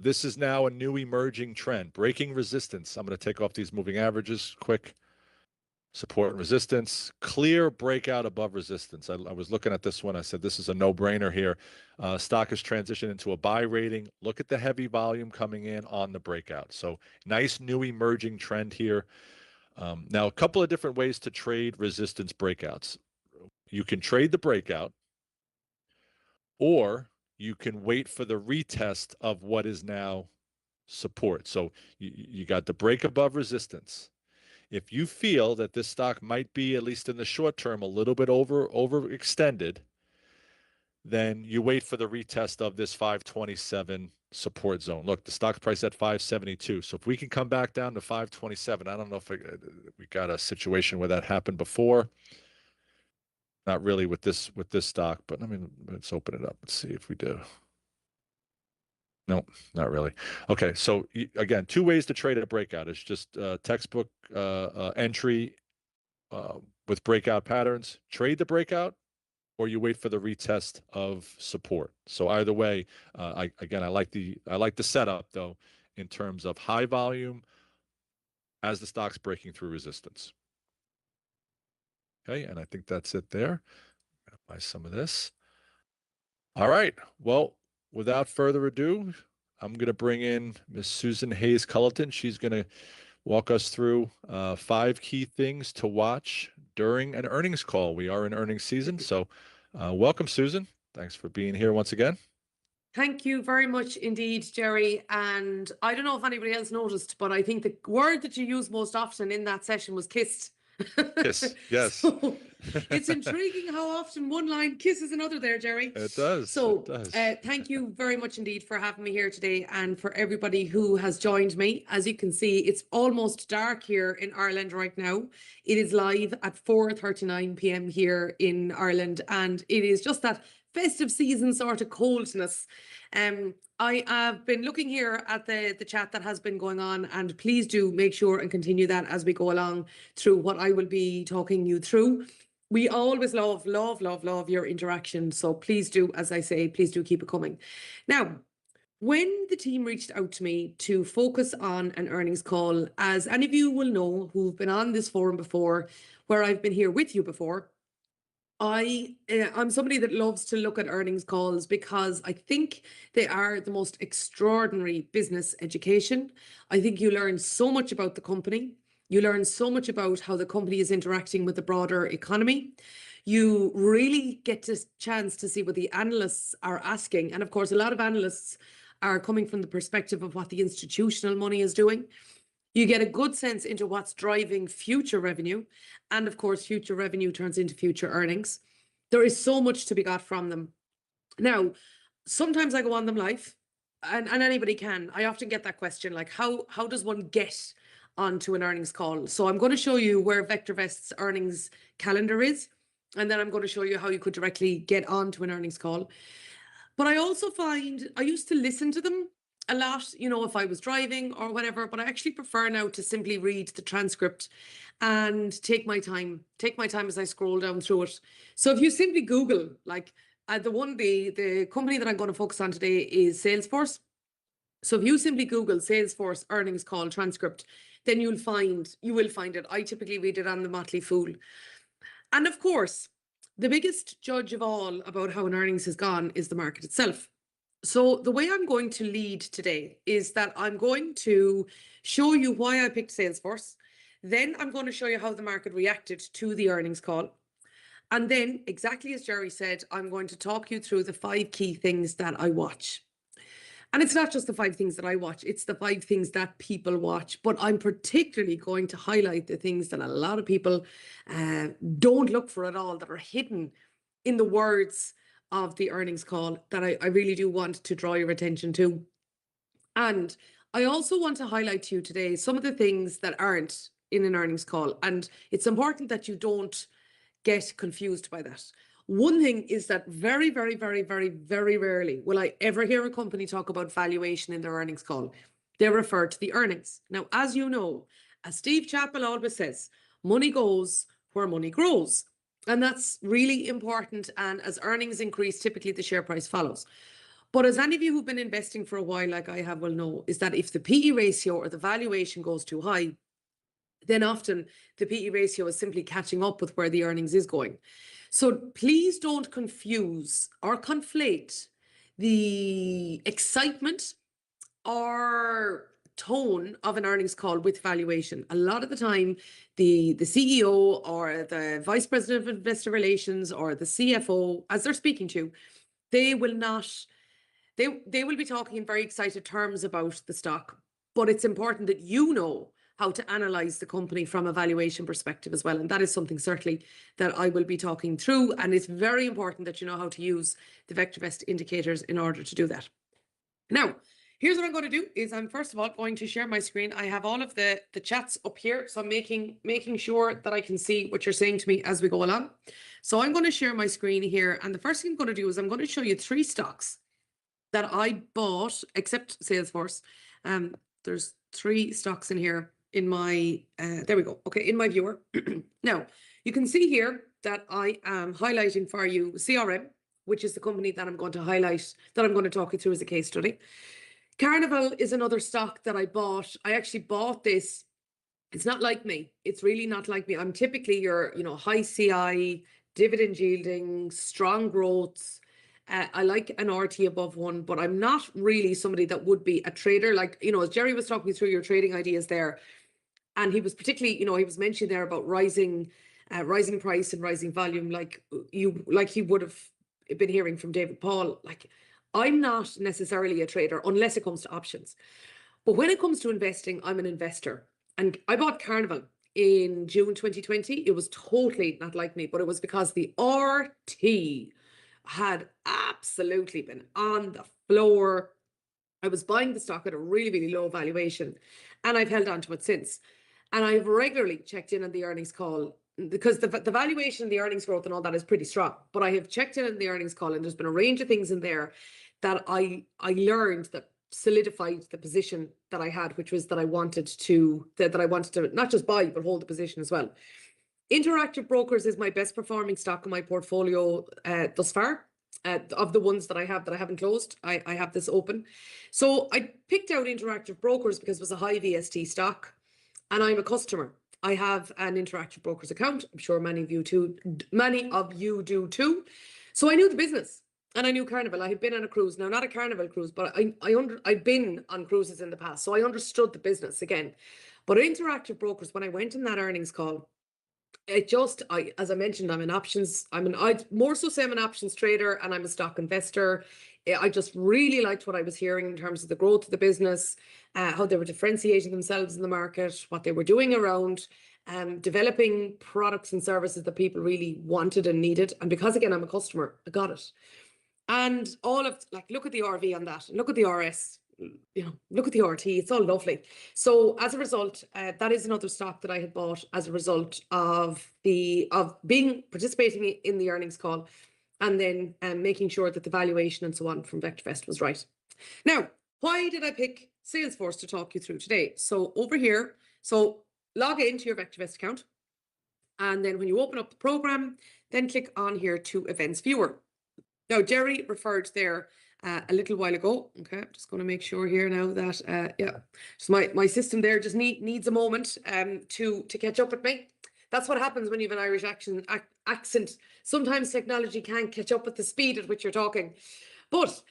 Speaker 1: this is now a new emerging trend, breaking resistance. I'm going to take off these moving averages quick. Support and resistance, clear breakout above resistance. I was looking at this one. I said, this is a no-brainer here. Stock has transitioned into a buy rating. Look at the heavy volume coming in on the breakout. So nice new emerging trend here. Now, a couple of different ways to trade resistance breakouts. You can trade the breakout, or you can wait for the retest of what is now support. So you got the break above resistance. If you feel that this stock might be, at least in the short term, a little bit overextended, then you wait for the retest of this 527 support zone. Look, the stock price at 572. So if we can come back down to 527, I don't know if we got a situation where that happened before. Not really with this stock, but I mean, let's open it up. Let's see if we do. No, not really. Okay, so again, two ways to trade at a breakout. It's just textbook entry with breakout patterns. Trade the breakout, or you wait for the retest of support. So either way, I like the setup though in terms of high volume as the stock's breaking through resistance. Okay, and I think that's it there. Buy some of this. All right. Well, without further ado, I'm going to bring in Miss Susan Hayes Culleton. She's going to walk us through 5 key things to watch during an earnings call. We are in earnings season, so welcome, Susan. Thanks for being here once again.
Speaker 2: Thank you very much indeed, Jerry. And I don't know if anybody else noticed, but I think the word that you used most often in that session was kissed.
Speaker 1: Kiss, yes.
Speaker 2: So it's intriguing how often one line kisses another there, Jerry.
Speaker 1: It does.
Speaker 2: So
Speaker 1: it does.
Speaker 2: Thank you very much indeed for having me here today, and for everybody who has joined me. As you can see, it's almost dark here in Ireland right now. It is live at 4:39 p.m. here in Ireland, and it is just that festive season sort of coldness. I have been looking here at the chat that has been going on, and please do make sure and continue that as we go along through what I will be talking you through. We always love your interaction. So please do, as I say, please do keep it coming. Now, When the team reached out to me to focus on an earnings call, as any of you will know who've been on this forum before, where I've been here with you before, I'm somebody that loves to look at earnings calls because I think they are the most extraordinary business education. I think you learn so much about the company. You learn so much about how the company is interacting with the broader economy. You really get a chance to see what the analysts are asking. And of course, a lot of analysts are coming from the perspective of what the institutional money is doing. You get a good sense into what's driving future revenue. And of course, future revenue turns into future earnings. There is so much to be got from them. Now, sometimes I go on them live, and anybody can. I often get that question, like, how does one get onto an earnings call? So I'm going to show you where VectorVest's earnings calendar is. And then I'm going to show you how you could directly get onto an earnings call. But I also find I used to listen to them a lot, if I was driving or whatever, but I actually prefer now to simply read the transcript and take my time as I scroll down through it. So if you simply Google, like the company that I'm going to focus on today is Salesforce. So if you simply Google Salesforce earnings call transcript, then you will find it. I typically read it on the Motley Fool. And of course, the biggest judge of all about how an earnings has gone is the market itself. So the way I'm going to lead today is that I'm going to show you why I picked Salesforce. Then I'm going to show you how the market reacted to the earnings call. And then, exactly as Jerry said, I'm going to talk you through the 5 key things that I watch. And it's not just the 5 things that I watch, it's the 5 things that people watch. But I'm particularly going to highlight the things that a lot of people don't look for at all, that are hidden in the words of the earnings call, that I really do want to draw your attention to. And I also want to highlight to you today some of the things that aren't in an earnings call. And it's important that you don't get confused by that. One thing is that very, very, very, very, very rarely will I ever hear a company talk about valuation in their earnings call. They refer to the earnings. Now, as you know, as Steve Chappell always says, money goes where money grows. And that's really important. And as earnings increase, typically the share price follows. But as any of you who've been investing for a while, like I have, will know, is that if the PE ratio or the valuation goes too high, then often the PE ratio is simply catching up with where the earnings is going. So please don't confuse or conflate the excitement or tone of an earnings call with valuation. A lot of the time, the CEO or the vice president of investor relations or the CFO, as they're speaking to, they will be talking in very excited terms about the stock. But it's important that you know how to analyze the company from a valuation perspective as well. And that is something certainly that I will be talking through. And it's very important that you know how to use the VectorVest indicators in order to do that. Now, here's what I'm going to do is I'm first of all going to share my screen. I have all of the chats up here. So I'm making sure that I can see what you're saying to me as we go along. So I'm going to share my screen here. And the first thing I'm going to do is I'm going to show you 3 stocks that I bought, except Salesforce. There's 3 stocks in here in my, there we go. Okay, in my viewer. Now, you can see here that I am highlighting for you CRM, which is the company that I'm going to highlight, that I'm going to talk you through as a case study. Carnival is another stock that I bought. I actually bought this. It's not like me. It's really not like me. I'm typically your, high CI, dividend yielding, strong growths. I like an RT above 1, but I'm not really somebody that would be a trader. Like, as Jerry was talking through your trading ideas there, and he was particularly, he was mentioning there about rising price and rising volume, like he would have been hearing from David Paul. Like, I'm not necessarily a trader unless it comes to options. But when it comes to investing, I'm an investor. And I bought Carnival in June 2020. It was totally not like me, but it was because the RT had absolutely been on the floor. I was buying the stock at a really, really low valuation, and I've held on to it since. And I've regularly checked in on the earnings call because the valuation, the earnings growth and all that is pretty strong. But I have checked in on the earnings call, and there's been a range of things in there that I learned that solidified the position that I had, which was that I wanted to not just buy, but hold the position as well. Interactive Brokers is my best performing stock in my portfolio thus far. of the ones that I haven't closed. I have this open. So I picked out Interactive Brokers because it was a high VST stock, and I'm a customer. I have an Interactive Brokers account. I'm sure many of you do too. So I knew the business and I knew Carnival. I had been on a cruise, now not a Carnival cruise, but I'd been on cruises in the past, so I understood the business again. But Interactive Brokers, when I went in that earnings call, as I mentioned, I'm I'd more so say I'm an options trader and I'm a stock investor. I just really liked what I was hearing in terms of the growth of the business, how they were differentiating themselves in the market, what they were doing around developing products and services that people really wanted and needed. And because again, I'm a customer, I got it. And look at the RV on that, look at the RS, look at the RT, it's all lovely. So as a result, that is another stock that I had bought as a result of participating in the earnings call, and then making sure that the valuation and so on from VectorVest was right. Now, why did I pick Salesforce to talk you through today? So over here, so log into your VectorVest account, and then when you open up the program, then click on here to Events Viewer. Now, Jerry referred there a little while ago. Okay, I'm just going to make sure here now that so my system there just needs a moment to catch up with me. That's what happens when you have an Irish accent. Sometimes technology can't catch up with the speed at which you're talking. But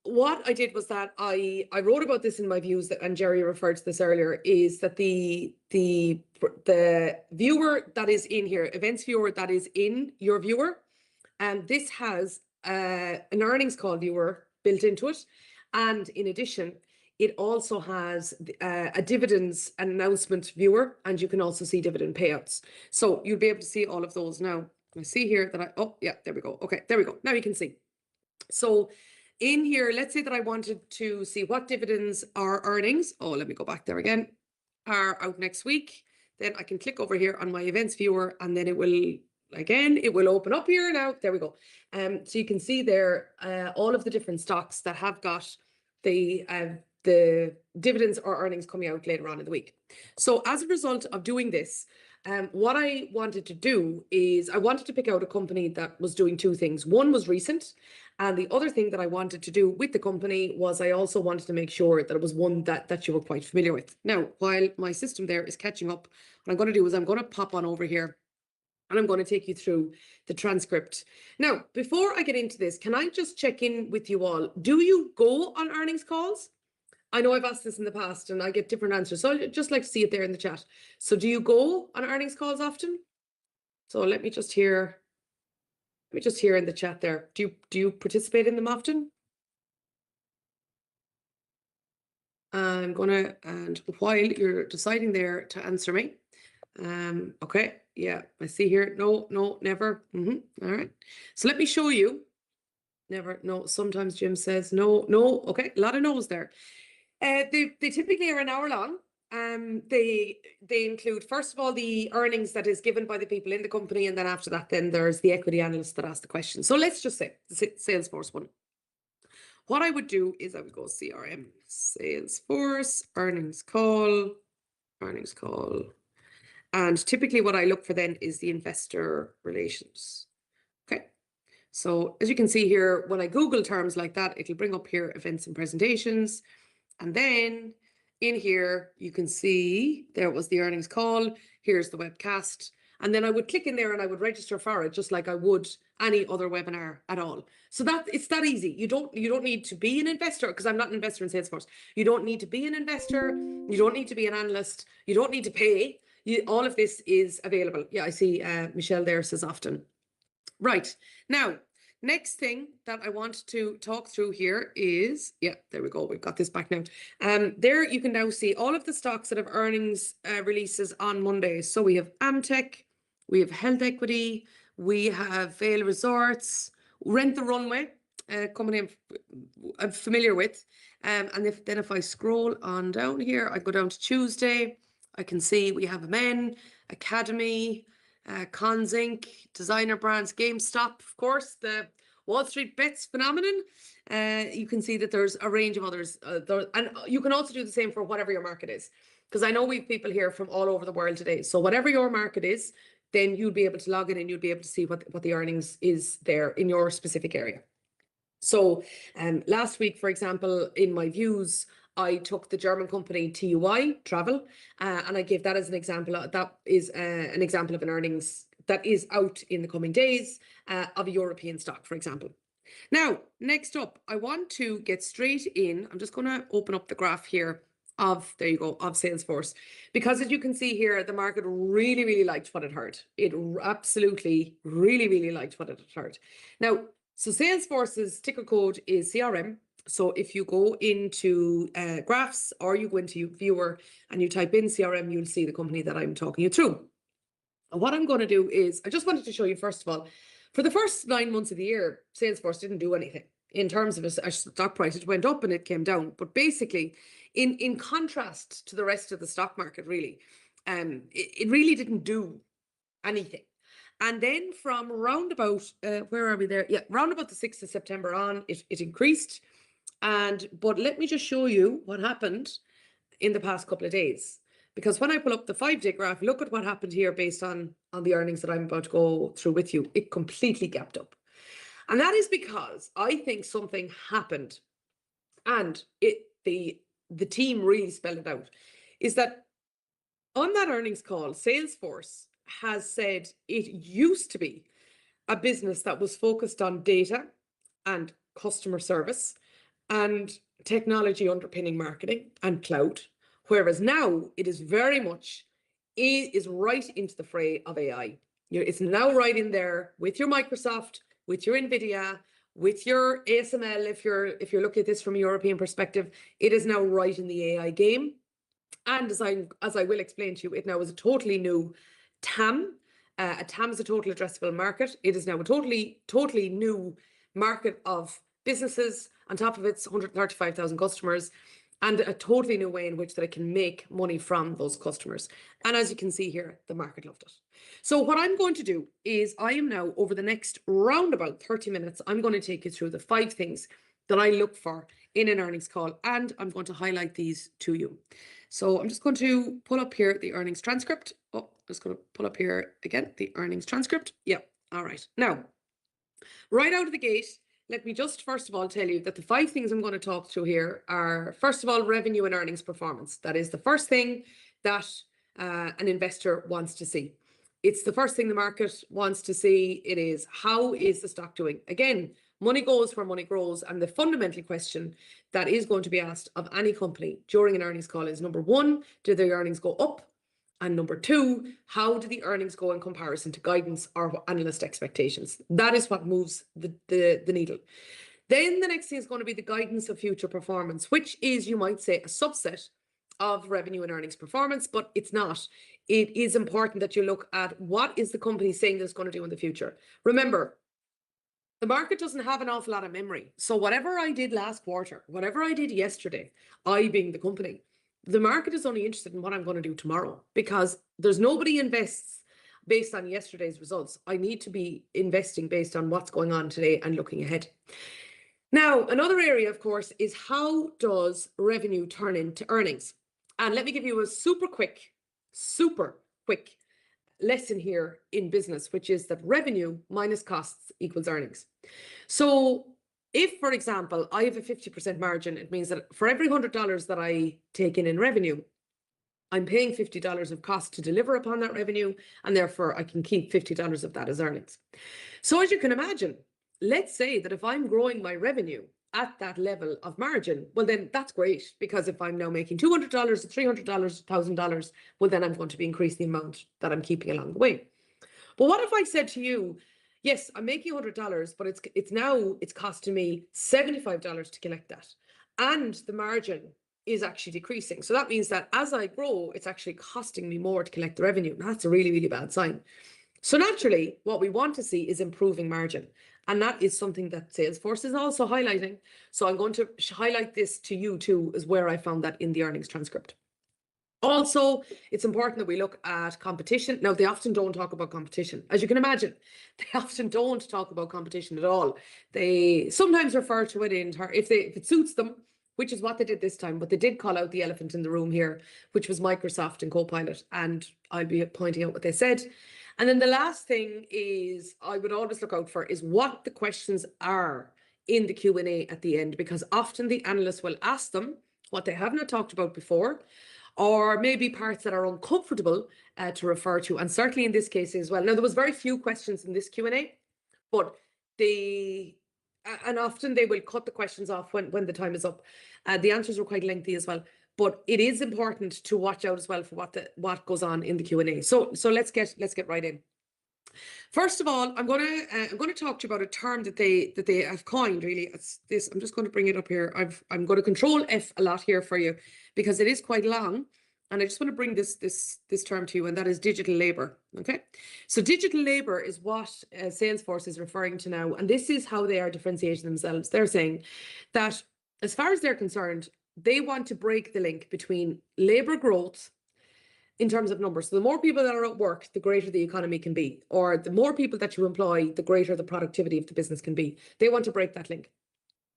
Speaker 2: what I did was that I wrote about this in my views, and Jerry referred to this earlier, is that the viewer that is in here, Events Viewer that is in your viewer, and this has an earnings call viewer built into it. And in addition, it also has a dividends announcement viewer, and you can also see dividend payouts. So you'll be able to see all of those now. I see here that there we go. Okay, there we go. Now you can see. So in here, let's say that I wanted to see what dividends or earnings. Oh, let me go back there again. Are out next week. Then I can click over here on my events viewer, and then it will open up here now. There we go. So you can see there all of the different stocks that have got the dividends or earnings coming out later on in the week. So as a result of doing this, what I wanted to do is I wanted to pick out a company that was doing two things. One was recent, and the other thing that I wanted to do with the company was I also wanted to make sure that it was one that you were quite familiar with. Now, while my system there is catching up, what I'm going to do is I'm going to pop on over here, and I'm going to take you through the transcript. Now, before I get into this, can I just check in with you all? Do you go on earnings calls? I know I've asked this in the past and I get different answers, so I'd just like to see it there in the chat. So do you go on earnings calls often? So let me just hear in the chat there. Do you participate in them often? I'm gonna, and while you're deciding there to answer me, okay, yeah, I see here. No, never. All right. So let me show you. Never. No. Sometimes Jim says no. Okay, a lot of no's there. They typically are an hour long. They include, first of all, the earnings that is given by the people in the company, and then after that, then there's the equity analysts that ask the question. So let's just say the Salesforce one. What I would do is I would go CRM, Salesforce, earnings call. And typically what I look for then is the investor relations. Okay. So as you can see here, when I Google terms like that, it'll bring up here events and presentations. And then in here, you can see there was the earnings call. Here's the webcast. And then I would click in there and I would register for it just like I would any other webinar at all. So it's that easy. You don't need to be an investor, because I'm not an investor in Salesforce. You don't need to be an investor. You don't need to be an analyst. You don't need to pay. All of this is available. Yeah, I see Michelle there says often. Right. Now, next thing that I want to talk through here is, yeah, there we go. We've got this back now. There you can now see all of the stocks that have earnings releases on Monday. So we have Amtech, we have Health Equity, we have Vail Resorts, Rent the Runway, coming in, I'm familiar with. And then if I scroll on down here, I go down to Tuesday, I can see we have Men, Academy, Cons Inc., Designer Brands, GameStop, of course, the Wall Street Bets phenomenon. You can see that there's a range of others. And you can also do the same for whatever your market is, because I know we have people here from all over the world today. So whatever your market is, then you'll be able to log in and you'll be able to see what the earnings is there in your specific area. So last week, for example, in my views, I took the German company TUI Travel, and I gave that as an example. That is an example of an earnings that is out in the coming days of a European stock, for example. Now, next up, I want to get straight in. I'm just going to open up the graph here of, there you go, of Salesforce. Because as you can see here, the market really, really liked what it heard. It absolutely, really, really liked what it heard. Now, so Salesforce's ticker code is CRM. So if you go into graphs or you go into viewer and you type in CRM, you'll see the company that I'm talking you through. And what I'm going to do is, I just wanted to show you, first of all, for the first 9 months of the year, Salesforce didn't do anything. In terms of a stock price, it went up and it came down. But basically, in contrast to the rest of the stock market, really, it really didn't do anything. And then from round about, where are we there? Yeah, round about the 6th of September on, it increased. But let me just show you what happened in the past couple of days. Because when I pull up the 5-day graph, look at what happened here based on the earnings that I'm about to go through with you. It completely gapped up. And that is because I think something happened, and the team really spelled it out, is that on that earnings call, Salesforce has said it used to be a business that was focused on data and customer service and technology underpinning marketing and cloud. Whereas now it is very much, it is right into the fray of AI. It's now right in there with your Microsoft, with your NVIDIA, with your ASML. If you're looking at this from a European perspective, it is now right in the AI game. And as I will explain to you, it now is a totally new TAM. A TAM is a total addressable market. It is now a totally new market of businesses. On top of its 135,000 customers, and a totally new way in which that it can make money from those customers. And as you can see here, the market loved it. So what I'm going to do is I am now, over the next roundabout 30 minutes, I'm going to take you through the 5 things that I look for in an earnings call, and I'm going to highlight these to you. So I'm just going to pull up here the earnings transcript. Oh, I'm just going to pull up here again, the earnings transcript. Yeah, all right. Now, right out of the gate, let me just first of all tell you that the 5 things I'm going to talk through here are, first of all, revenue and earnings performance. That is the first thing that an investor wants to see. It's the first thing the market wants to see. It is, how is the stock doing? Again, money goes where money grows. And the fundamental question that is going to be asked of any company during an earnings call is, number 1, do their earnings go up? And number 2, how do the earnings go in comparison to guidance or analyst expectations? That is what moves the needle. Then the next thing is going to be the guidance of future performance, which is, you might say, a subset of revenue and earnings performance, but it's not. It is important that you look at what is the company saying that it's going to do in the future. Remember, the market doesn't have an awful lot of memory. So whatever I did last quarter, whatever I did yesterday, I being the company, the market is only interested in what I'm going to do tomorrow, because there's nobody invests based on yesterday's results. I need to be investing based on what's going on today and looking ahead. Now, another area, of course, is how does revenue turn into earnings? And let me give you a super quick lesson here in business, which is that revenue minus costs equals earnings. So if, for example, I have a 50% margin, it means that for every $100 that I take in revenue, I'm paying $50 of cost to deliver upon that revenue, and therefore I can keep $50 of that as earnings. So as you can imagine, let's say that if I'm growing my revenue at that level of margin, well, then that's great, because if I'm now making $200, $300, $1,000, well, then I'm going to be increasing the amount that I'm keeping along the way. But what if I said to you, yes, I'm making $100, but it's costing me $75 to collect that, and the margin is actually decreasing. So that means that as I grow, it's actually costing me more to collect the revenue. That's a really, really bad sign. So naturally, what we want to see is improving margin. And that is something that Salesforce is also highlighting. So I'm going to highlight this to you too, is where I found that in the earnings transcript. Also, it's important that we look at competition. Now, they often don't talk about competition. As you can imagine, they often don't talk about competition at all. They sometimes refer to it if it suits them, which is what they did this time. But they did call out the elephant in the room here, which was Microsoft and Copilot. And I'll be pointing out what they said. And then the last thing is I would always look out for is what the questions are in the Q&A at the end, because often the analysts will ask them what they have not talked about before, or maybe parts that are uncomfortable to refer to. And certainly in this case as well. Now, there was very few questions in this Q&A, but and often they will cut the questions off when the time is up. The answers were quite lengthy as well. But it is important to watch out as well for what goes on in the Q&A. So let's get right in. First of all, I'm going to talk to you about a term that they have coined. Really, it's this. I'm just going to bring it up here. I'm going to control F a lot here for you because it is quite long, and I just want to bring this term to you, and that is digital labor. Okay, so digital labor is what Salesforce is referring to now, and this is how they are differentiating themselves. They're saying that as far as they're concerned, they want to break the link between labor growth in terms of numbers. So the more people that are at work, the greater the economy can be, or the more people that you employ, the greater the productivity of the business can be. They want to break that link.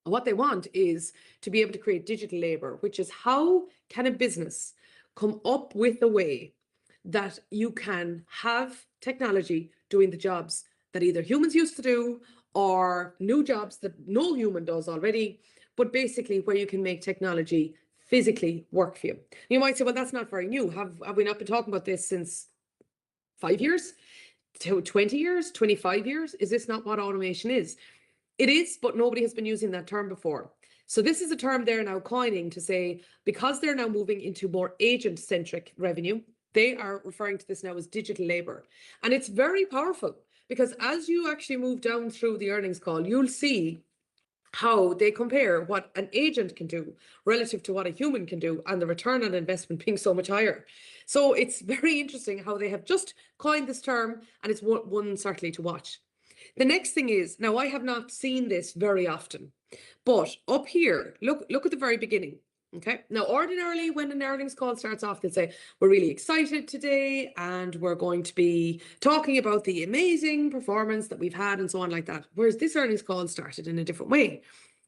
Speaker 2: And what they want is to be able to create digital labor, which is how can a business come up with a way that you can have technology doing the jobs that either humans used to do or new jobs that no human does already, but basically where you can make technology physically work for you. You might say, well, that's not very new. Have we not been talking about this since 5 years, 20 years, 25 years? Is this not what automation is? It is, but nobody has been using that term before. So this is a term they're now coining to say, because they're now moving into more agent-centric revenue, they are referring to this now as digital labor. And it's very powerful because as you actually move down through the earnings call, you'll see how they compare what an agent can do relative to what a human can do, and the return on investment being so much higher. So it's very interesting how they have just coined this term, and it's one certainly to watch. The next thing is, now I have not seen this very often, but up here, look at the very beginning. Okay, now ordinarily when an earnings call starts off, they say, we're really excited today and we're going to be talking about the amazing performance that we've had and so on like that. Whereas this earnings call started in a different way.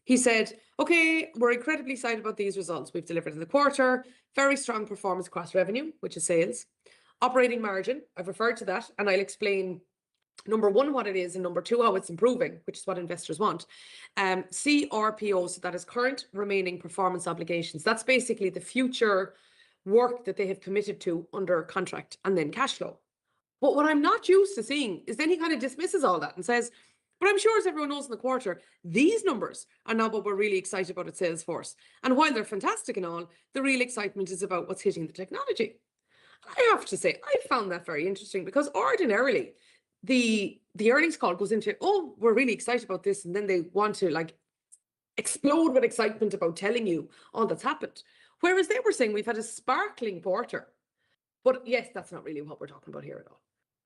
Speaker 2: He said, okay, we're incredibly excited about these results we've delivered in the quarter. Very strong performance across revenue, which is sales. Operating margin, I've referred to that, and I'll explain number one, what it is, and number two, how it's improving, which is what investors want. CRPO, so that is current remaining performance obligations. That's basically the future work that they have committed to under contract, and then cash flow. But what I'm not used to seeing is then he kind of dismisses all that and says, but I'm sure as everyone knows in the quarter, these numbers are not what we're really excited about at Salesforce. And while they're fantastic and all, the real excitement is about what's hitting the technology. I have to say, I found that very interesting because ordinarily, the earnings call goes into, oh, we're really excited about this, and then they want to like explode with excitement about telling you all that's happened. Whereas they were saying we've had a sparkling quarter. But yes, that's not really what we're talking about here at all.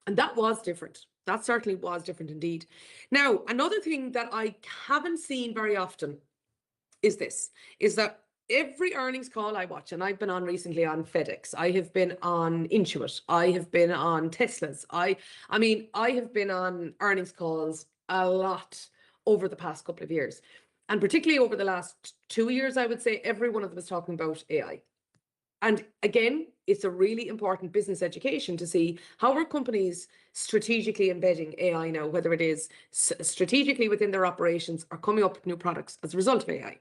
Speaker 2: And that was different. That certainly was different indeed. Now, another thing that I haven't seen very often is that every earnings call I watch, and I've been on recently on FedEx, I have been on Intuit, I have been on Tesla's, I mean, I have been on earnings calls a lot over the past couple of years. And particularly over the last 2 years, I would say every one of them is talking about AI. And again, it's a really important business education to see how are companies strategically embedding AI now, whether it is strategically within their operations or coming up with new products as a result of AI.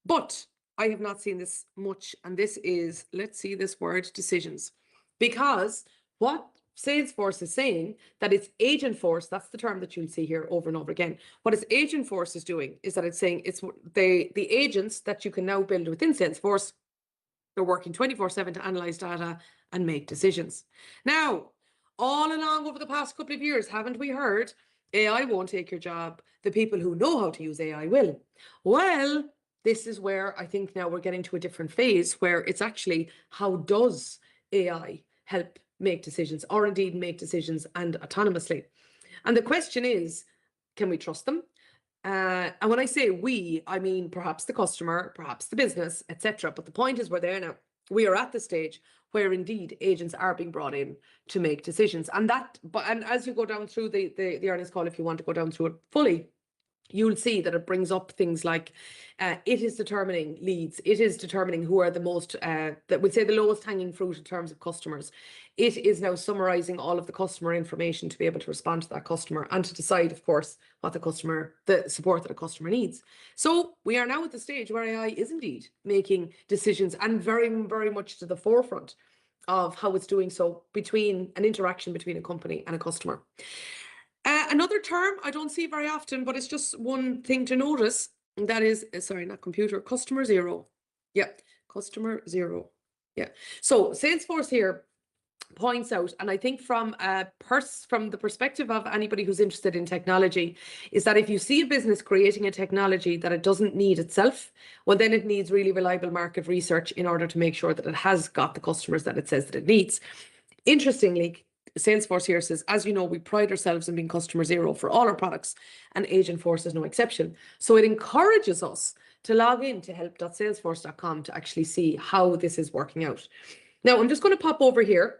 Speaker 2: But I have not seen this much, and this is, let's see this word, decisions. Because what Salesforce is saying, that it's Agentforce, that's the term that you'll see here over and over again. What its Agentforce is doing is that it's saying it's the agents that you can now build within Salesforce, they're working 24/7 to analyze data and make decisions. Now, all along over the past couple of years, haven't we heard AI won't take your job, the people who know how to use AI will? Well, this is where I think now we're getting to a different phase where it's actually how does AI help make decisions, or indeed make decisions and autonomously. And the question is, can we trust them? And when I say we, I mean perhaps the customer, perhaps the business, etc. But the point is we're there now. We are at the stage where indeed agents are being brought in to make decisions. And as you go down through the earnings call, if you want to go down through it fully, you'll see that it brings up things like it is determining leads. It is determining who are the most, that would say the lowest hanging fruit in terms of customers. It is now summarizing all of the customer information to be able to respond to that customer and to decide, of course, what the support that a customer needs. So we are now at the stage where AI is indeed making decisions and very, very much to the forefront of how it's doing so between an interaction between a company and a customer. Another term I don't see very often, but it's just one thing to notice. And that is, sorry, not computer, customer zero. Yeah, customer zero. Yeah. So Salesforce here points out, and I think from the perspective of anybody who's interested in technology, is that if you see a business creating a technology that it doesn't need itself, well, then it needs really reliable market research in order to make sure that it has got the customers that it says that it needs. Interestingly, Salesforce here says, as you know, we pride ourselves in being customer zero for all our products, and Agentforce is no exception. So it encourages us to log in to help.salesforce.com to actually see how this is working out. Now, I'm just going to pop over here,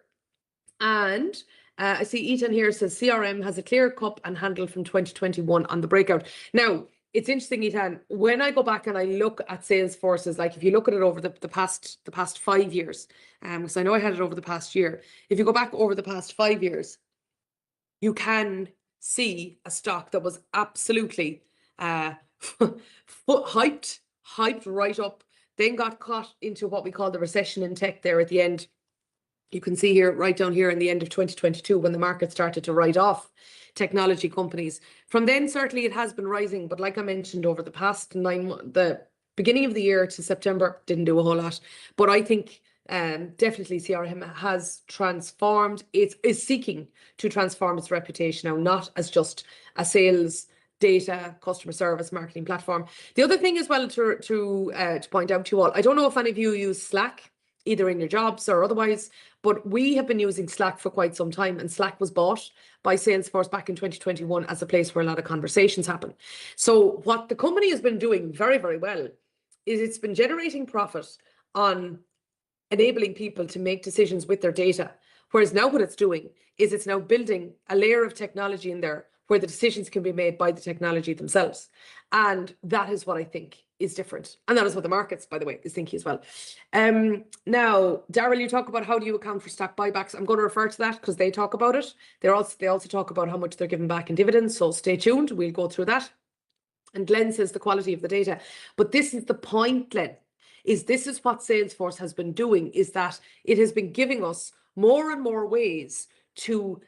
Speaker 2: and I see Ethan here says CRM has a clear cup and handle from 2021 on the breakout. Now, it's interesting, Ethan, when I go back and I look at Salesforce's, like if you look at it over the past 5 years, because I know I had it over the past year. If you go back over the past 5 years, you can see a stock that was absolutely hyped right up, then got caught into what we call the recession in tech there at the end. You can see here, right down here in the end of 2022, when the market started to write off technology companies. From then, certainly it has been rising, but like I mentioned, over the past 9 months, the beginning of the year to September, didn't do a whole lot. But I think definitely CRM has transformed, it is seeking to transform its reputation now, not as just a sales, data, customer service, marketing platform. The other thing as well to point out to you all, I don't know if any of you use Slack, either in your jobs or otherwise, but we have been using Slack for quite some time, and Slack was bought by Salesforce back in 2021 as a place where a lot of conversations happen. So what the company has been doing very, very well is it's been generating profit on enabling people to make decisions with their data. Whereas now what it's doing is it's now building a layer of technology in there where the decisions can be made by the technology themselves. And that is what I think is different. And that is what the markets, by the way, is thinking as well. Now, Daryl, you talk about how do you account for stock buybacks. I'm going to refer to that because they talk about it. They also talk about how much they're giving back in dividends. So stay tuned. We'll go through that. And Glenn says the quality of the data. But this is the point, Glenn, is this is what Salesforce has been doing, is that it has been giving us more and more ways to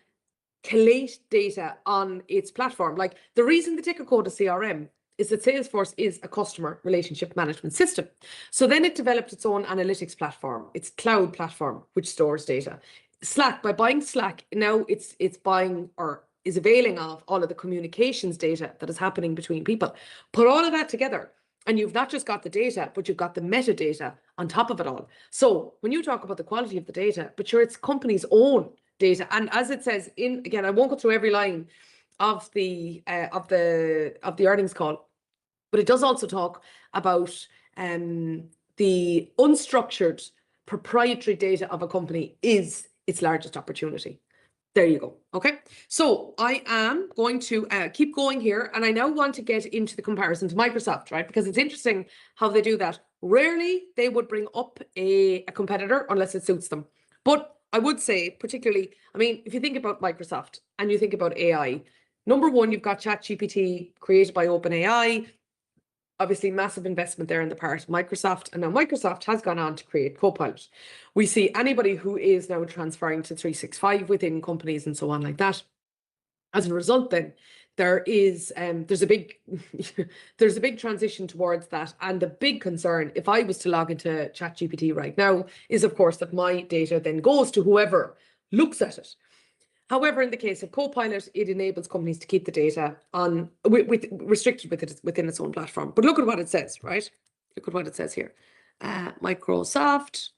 Speaker 2: collate data on its platform. Like the reason the ticker code is CRM is that Salesforce is a customer relationship management system. So then it developed its own analytics platform, its cloud platform, which stores data. Slack, by buying Slack, now it's buying or is availing of all of the communications data that is happening between people. Put all of that together, and you've not just got the data, but you've got the metadata on top of it all. So when you talk about the quality of the data, but sure, it's company's own data. And as it says in, again, I won't go through every line of the earnings call, but it does also talk about the unstructured proprietary data of a company is its largest opportunity. There you go. Okay. So I am going to keep going here. And I now want to get into the comparison to Microsoft, right? Because it's interesting how they do that. Rarely they would bring up a competitor unless it suits them. But I would say particularly, I mean, if you think about Microsoft and you think about AI, number one, you've got ChatGPT created by OpenAI. Obviously, massive investment there in the part of Microsoft. And now Microsoft has gone on to create Copilot. We see anybody who is now transferring to 365 within companies and so on like that. As a result, then, there's a big transition towards that. And the big concern, if I was to log into ChatGPT right now, is, of course, that my data then goes to whoever looks at it. However, in the case of Copilot, it enables companies to keep the data on restricted within its own platform. But look at what it says, right? Look at what it says here. Microsoft.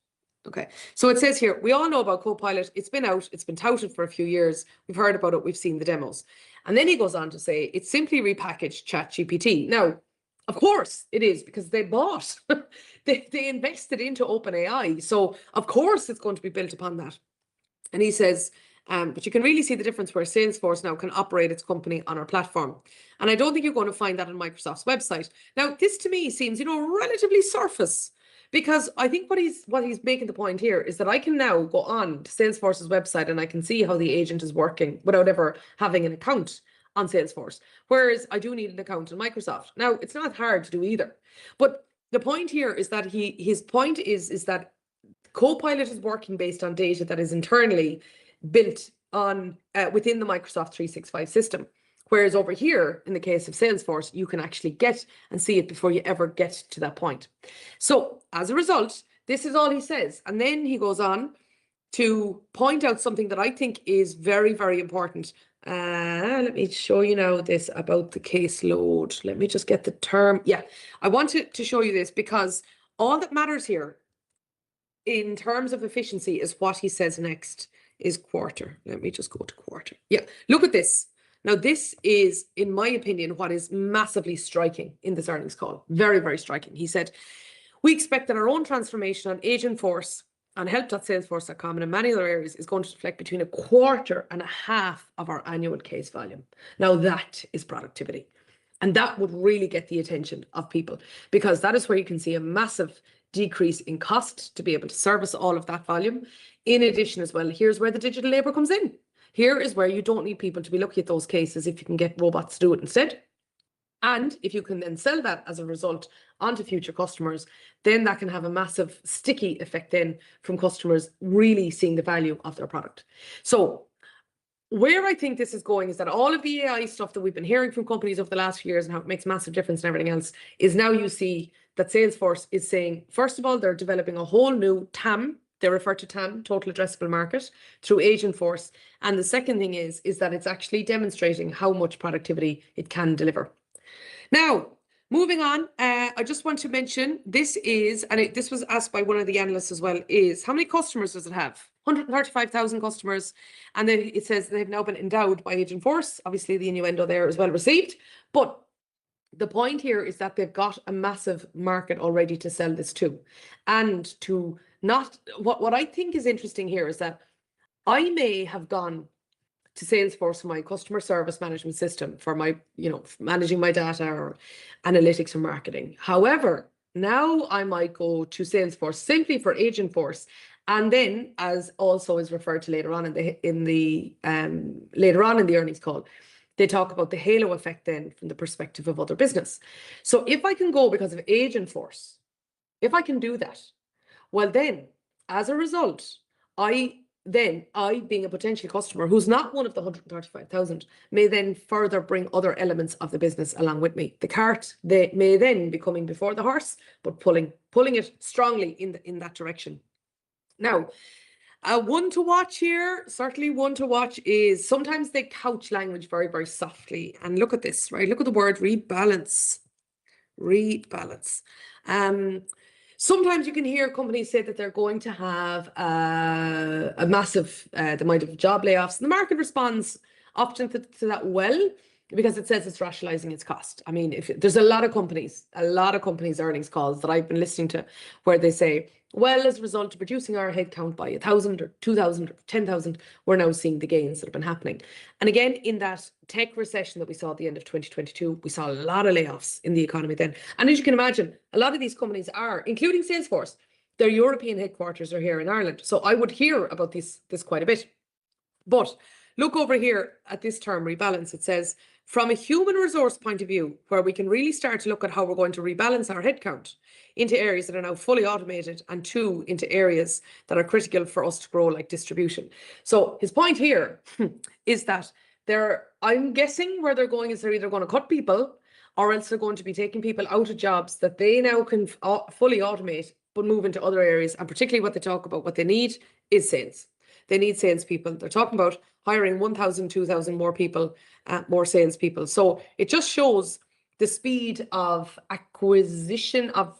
Speaker 2: Okay, so it says here, we all know about Copilot. It's been out. It's been touted for a few years. We've heard about it. We've seen the demos. And then he goes on to say, it's simply repackaged ChatGPT. Now, of course it is, because they bought, they invested into OpenAI. So of course it's going to be built upon that. And he says, But you can really see the difference where Salesforce now can operate its company on our platform. And I don't think you're going to find that on Microsoft's website. Now, this to me seems, relatively surface, because I think what he's making the point here is that I can now go on to Salesforce's website and I can see how the agent is working without ever having an account on Salesforce. Whereas I do need an account on Microsoft. Now, it's not hard to do either. But the point here is that his point is that Copilot is working based on data that is internally built on within the Microsoft 365 system. Whereas over here, in the case of Salesforce, you can actually get and see it before you ever get to that point. So as a result, this is all he says. And then he goes on to point out something that I think is very, very important. Let me show you now this about the caseload. Let me just get the term. Yeah, I wanted to show you this because all that matters here in terms of efficiency is what he says next is quarter. Let me just go to quarter. Yeah, look at this. Now, this is, in my opinion, what is massively striking in this earnings call. Very, very striking. He said, we expect that our own transformation on Agentforce, on help.salesforce.com and in many other areas is going to reflect between 1/4 and 1/2 of our annual case volume. Now, that is productivity. And that would really get the attention of people, because that is where you can see a massive decrease in cost to be able to service all of that volume. In addition as well, here's where the digital labor comes in. Here is where you don't need people to be looking at those cases if you can get robots to do it instead. And if you can then sell that as a result onto future customers, then that can have a massive sticky effect then from customers really seeing the value of their product. So where I think this is going is that all of the AI stuff that we've been hearing from companies over the last few years and how it makes massive difference and everything else is now you see that Salesforce is saying, first of all, they're developing a whole new TAM. They refer to TAM, total addressable market, through Agentforce. And the second thing is that it's actually demonstrating how much productivity it can deliver. Now, moving on, I just want to mention this is, and this was asked by one of the analysts as well, is how many customers does it have? 135,000 customers. And then it says they've now been endowed by Agentforce. Obviously, the innuendo there is well received. But the point here is that they've got a massive market already to sell this to. And to not, what I think is interesting here is that I may have gone to Salesforce for my customer service management system for my, managing my data or analytics or marketing. However, now I might go to Salesforce simply for Agentforce. And then, as also is referred to later on in the earnings call, they talk about the halo effect then from the perspective of other business. So if I can go because of Agentforce, if I can do that, well then, as a result, I being a potential customer who's not one of the 135,000 may then further bring other elements of the business along with me. The cart, they may then be coming before the horse, but pulling it strongly in that direction. Now, one to watch here, certainly one to watch is sometimes they couch language very, very softly. And look at this, right? Look at the word rebalance. Rebalance. Sometimes you can hear companies say that they're going to have a massive, they might have job layoffs. And the market responds often to that well, because it says it's rationalizing its cost. I mean, if there's a lot of companies earnings calls that I've been listening to where they say, well, as a result of reducing our headcount by 1,000 or 2,000 or 10,000, we're now seeing the gains that have been happening. And again, in that tech recession that we saw at the end of 2022, we saw a lot of layoffs in the economy then. And as you can imagine, a lot of these companies are, including Salesforce, their European headquarters are here in Ireland. So I would hear about this quite a bit. But look over here at this term, rebalance. It says, from a human resource point of view, where we can really start to look at how we're going to rebalance our headcount into areas that are now fully automated, and two, into areas that are critical for us to grow, like distribution. So his point here is that I'm guessing where they're going is they're either going to cut people, or else they're going to be taking people out of jobs that they now can fully automate, but move into other areas. And particularly what they talk about, what they need is sales. They need salespeople. They're talking about hiring 1,000, 2,000 more people, more salespeople. So it just shows the speed of acquisition of,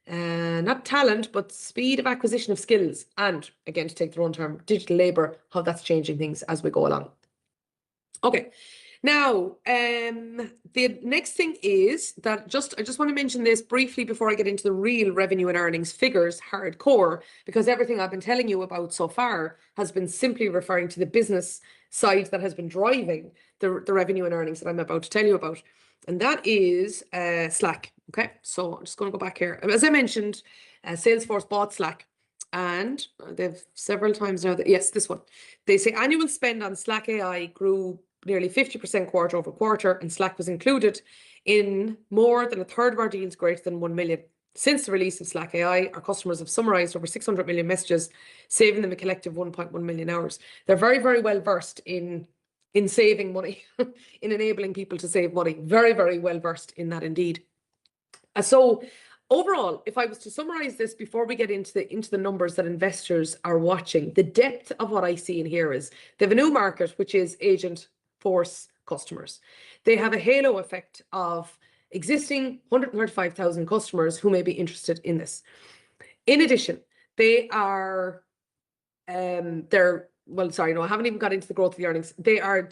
Speaker 2: not talent, but speed of acquisition of skills. And again, to take their own term, digital labor, how that's changing things as we go along. Okay, Now, the next thing is that I just want to mention this briefly before I get into the real revenue and earnings figures, hardcore, because everything I've been telling you about so far has been simply referring to the business side that has been driving the revenue and earnings that I'm about to tell you about. And that is Slack. Okay, so I'm just going to go back here. As I mentioned, Salesforce bought Slack. And they've several times now that, yes, this one. They say annual spend on Slack AI grew nearly 50% quarter over quarter, and Slack was included in more than a third of our deals greater than 1 million. Since the release of Slack AI, our customers have summarized over 600 million messages, saving them a collective 1.1 million hours. They're very, very well versed in saving money, in enabling people to save money. Very, very well versed in that indeed. So overall, if I was to summarize this before we get into the numbers that investors are watching, the depth of what I see in here is they have a new market, which is agent force customers. They have a halo effect of existing 135,000 customers who may be interested in this. In addition, they are, well, sorry, no, I haven't even got into the growth of the earnings. They are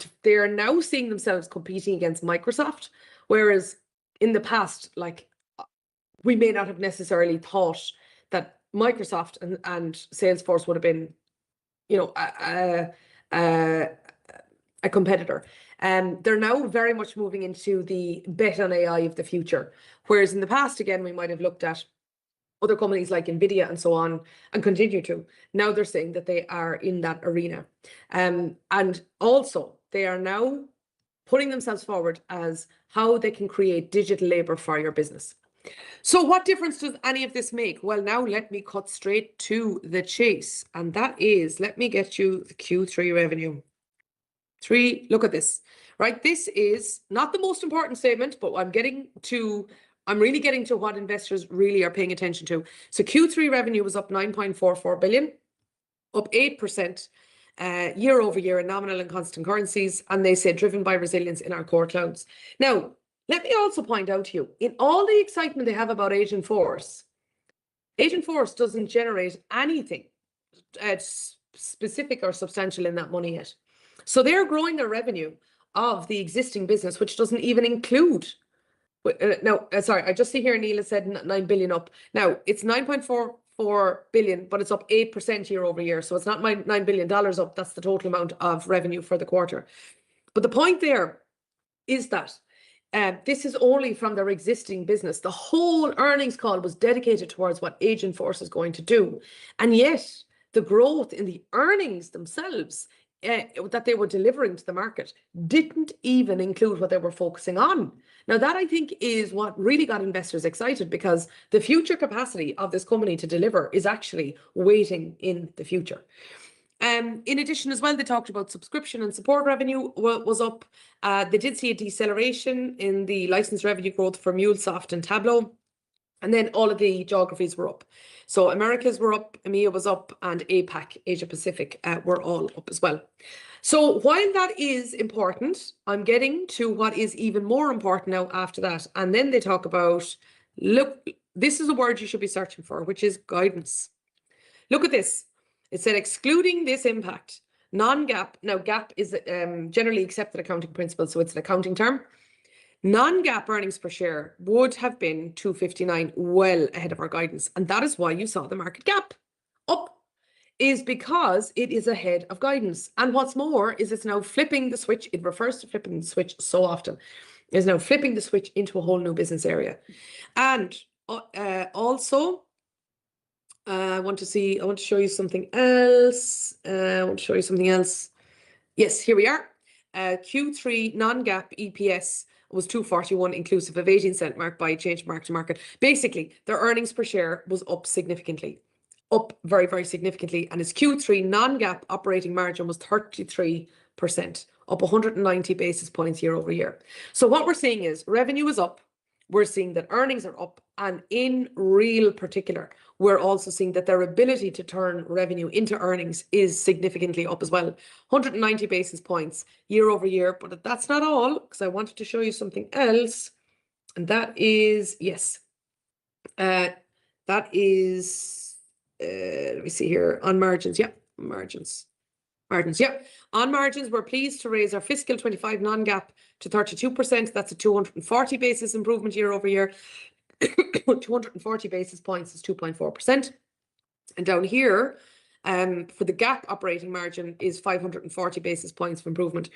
Speaker 2: now seeing themselves competing against Microsoft, whereas in the past, like, we may not have necessarily thought that Microsoft and Salesforce would have been, you know, a competitor. They're now very much moving into the bet on AI of the future. Whereas in the past, again, we might have looked at other companies like NVIDIA and so on and continue to. Now they're saying that they are in that arena. And also they are now putting themselves forward as how they can create digital labor for your business. So what difference does any of this make? Well, now let me cut straight to the chase. And that is, let me get you the Q3 revenue. Look at this, right? This is not the most important statement, but I'm really getting to what investors really are paying attention to. So Q3 revenue was up 9.44 billion, up 8% year over year in nominal and constant currencies. And they say driven by resilience in our core clouds. Now, let me also point out to you, in all the excitement they have about Agent Force doesn't generate anything specific or substantial in that money yet. So they're growing their revenue of the existing business, which doesn't even include. Sorry, I just see here Neil has said 9 billion up. Now it's 9.44 billion, but it's up 8% year over year. So it's not $9 billion up. That's the total amount of revenue for the quarter. But the point there is that this is only from their existing business. The whole earnings call was dedicated towards what Agent Force is going to do. And yet the growth in the earnings themselves that they were delivering to the market didn't even include what they were focusing on. Now that I think is what really got investors excited, because the future capacity of this company to deliver is actually waiting in the future. In addition as well, they talked about subscription and support revenue was up. They did see a deceleration in the license revenue growth for MuleSoft and Tableau. And then all of the geographies were up. So Americas were up, EMEA was up, and APAC, Asia Pacific, were all up as well. So while that is important, I'm getting to what is even more important now after that. And then they talk about, look, this is a word you should be searching for, which is guidance. Look at this. It said, excluding this impact, non-GAAP, now GAAP is generally accepted accounting principle, so it's an accounting term. Non-GAAP earnings per share would have been 259, well ahead of our guidance. And that is why you saw the market gap up, is because it is ahead of guidance. And what's more is it's now flipping the switch. It refers to flipping the switch so often. It's now flipping the switch into a whole new business area. And also, I want to show you something else. Yes, here we are. Q3 non-GAAP EPS was 241 inclusive of 18-cent mark by change mark to market. Basically, their earnings per share was up significantly, up very, very significantly. And its Q3 non-GAAP operating margin was 33%, up 190 basis points year over year. So what we're seeing is revenue is up. We're seeing that earnings are up, and in real particular, we're also seeing that their ability to turn revenue into earnings is significantly up as well. 190 basis points year over year, but that's not all, because I wanted to show you something else, and that is, yes, that is, let me see here, on margins, yeah, margins. Margins, yeah. On margins, we're pleased to raise our fiscal 25 non-GAAP to 32%. That's a 240 basis improvement year over year. 240 basis points is 2.4%. And down here, for the GAAP operating margin is 540 basis points of improvement.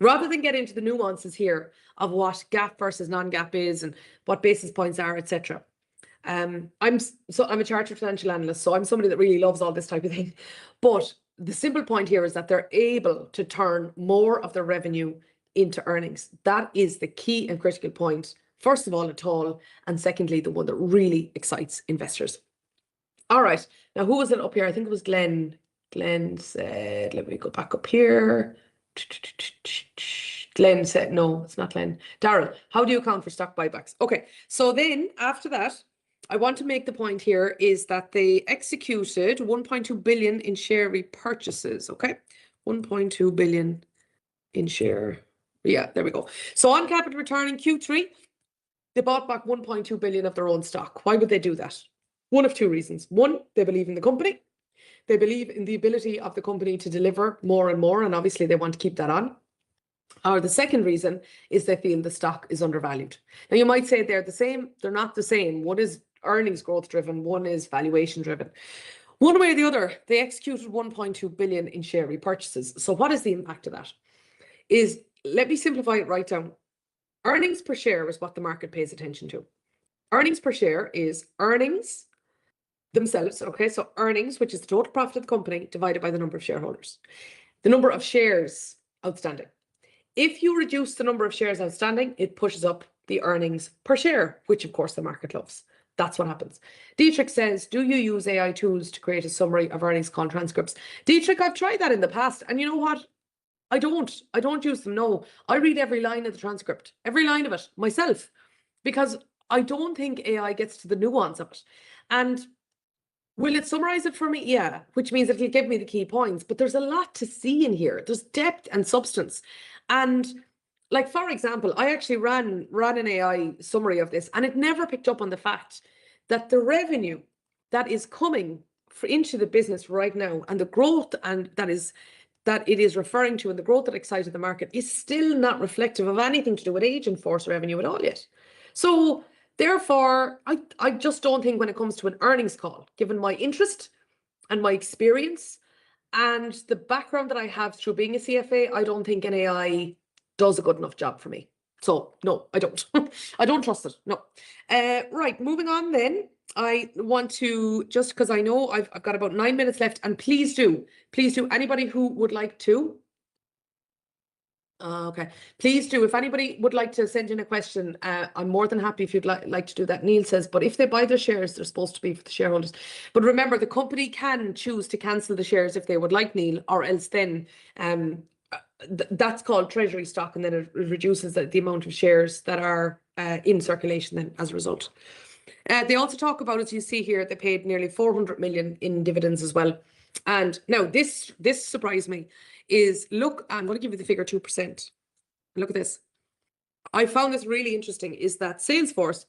Speaker 2: Rather than get into the nuances here of what GAAP versus non-GAAP is and what basis points are, etc. I'm a chartered financial analyst, so I'm somebody that really loves all this type of thing. But the simple point here is that they're able to turn more of their revenue into earnings. That is the key and critical point, first of all, at all, and secondly, the one that really excites investors. All right, now who was it up here? I think it was Glenn. Glenn said, let me go back up here. Glenn said, no, it's not Glenn. Daryl, how do you account for stock buybacks? Okay, so then after that, I want to make the point here is that they executed 1.2 billion in share repurchases, okay? 1.2 billion in share. Yeah, there we go. So on capital return in Q3, they bought back 1.2 billion of their own stock. Why would they do that? One of two reasons. One, they believe in the company. They believe in the ability of the company to deliver more and more, and obviously they want to keep that on. Or the second reason is they feel the stock is undervalued. Now you might say they're the same. They're not the same. One is earnings growth driven, one is valuation driven. One way or the other, they executed 1.2 billion in share repurchases. So what is the impact of that? Let me simplify it right down. Earnings per share is what the market pays attention to. Earnings per share is earnings themselves, okay? So earnings, which is the total profit of the company, divided by the number of shareholders. The number of shares outstanding. If you reduce the number of shares outstanding, it pushes up the earnings per share, which of course the market loves. That's what happens. Dietrich says, do you use AI tools to create a summary of earnings call transcripts? Dietrich, I've tried that in the past. And you know what? I don't use them, no. I read every line of the transcript, every line of it myself, because I don't think AI gets to the nuance of it. And will it summarize it for me? Yeah, which means it'll give me the key points, but there's a lot to see in here. There's depth and substance. And like, for example, I actually ran an AI summary of this, and it never picked up on the fact that the revenue that is coming into the business right now and the growth and that it is referring to and the growth that excited the market is still not reflective of anything to do with Agentforce revenue at all yet. So therefore, I just don't think when it comes to an earnings call, given my interest and my experience and the background that I have through being a CFA, I don't think an AI does a good enough job for me. So no, I don't. I don't trust it. No. Right, moving on then. I want to, just because I know I've got about 9 minutes left, and please do, anybody who would like to, okay, please do. If anybody would like to send in a question, I'm more than happy if you'd like to do that. Neil says, but if they buy their shares, they're supposed to be for the shareholders. But remember, the company can choose to cancel the shares if they would like, Neil, or else then that's called treasury stock, and then it reduces the amount of shares that are in circulation then as a result. They also talk about, as you see here, they paid nearly 400 million in dividends as well. And now this surprised me. Look, I'm going to give you the figure 2%. Look at this. I found this really interesting, is that Salesforce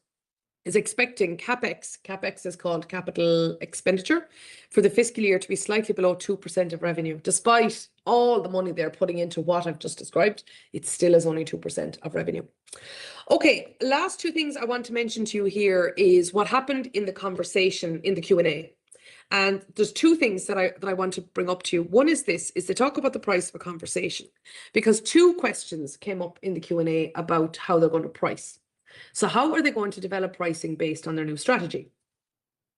Speaker 2: is expecting CapEx is called capital expenditure, for the fiscal year to be slightly below 2% of revenue. Despite all the money they're putting into what I've just described, it still is only 2% of revenue. Okay, last two things I want to mention to you here is what happened in the conversation in the Q&A. And there's two things that I want to bring up to you. One is they talk about the price of a conversation, because two questions came up in the Q&A about how they're going to price. So how are they going to develop pricing based on their new strategy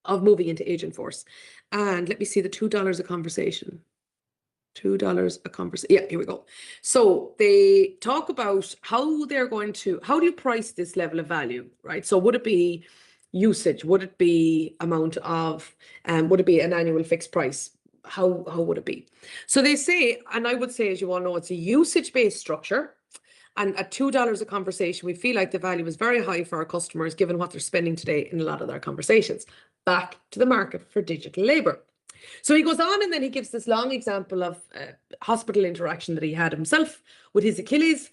Speaker 2: of moving into Agentforce? And let me see the $2 a conversation. $2 a conversation. Yeah, here we go. So they talk about how do you price this level of value, right? So would it be usage? Would it be amount of, would it be an annual fixed price? How would it be? So they say, and I would say, as you all know, it's a usage-based structure. And at $2 a conversation, we feel like the value is very high for our customers, given what they're spending today in a lot of their conversations. Back to the market for digital labor. So he goes on, and then he gives this long example of hospital interaction that he had himself with his Achilles,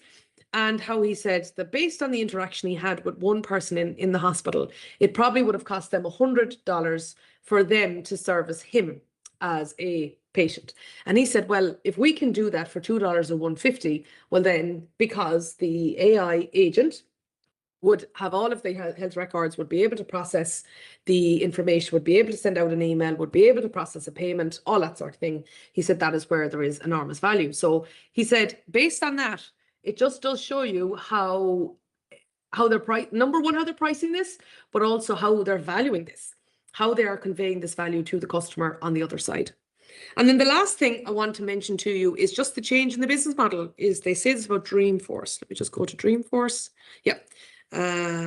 Speaker 2: and how he said that based on the interaction he had with one person in the hospital, it probably would have cost them $100 for them to service him as a patient. And he said, well, if we can do that for $2 or $1.50, well then, because the AI agent would have all of the health records, would be able to process the information, would be able to send out an email, would be able to process a payment, all that sort of thing. He said that is where there is enormous value. So he said, based on that, it just does show you how they're number one, how they're pricing this, but also how they're valuing this, how they are conveying this value to the customer on the other side. And then the last thing I want to mention to you is just the change in the business model. Is they say this about Dreamforce. Let me just go to Dreamforce. Yeah.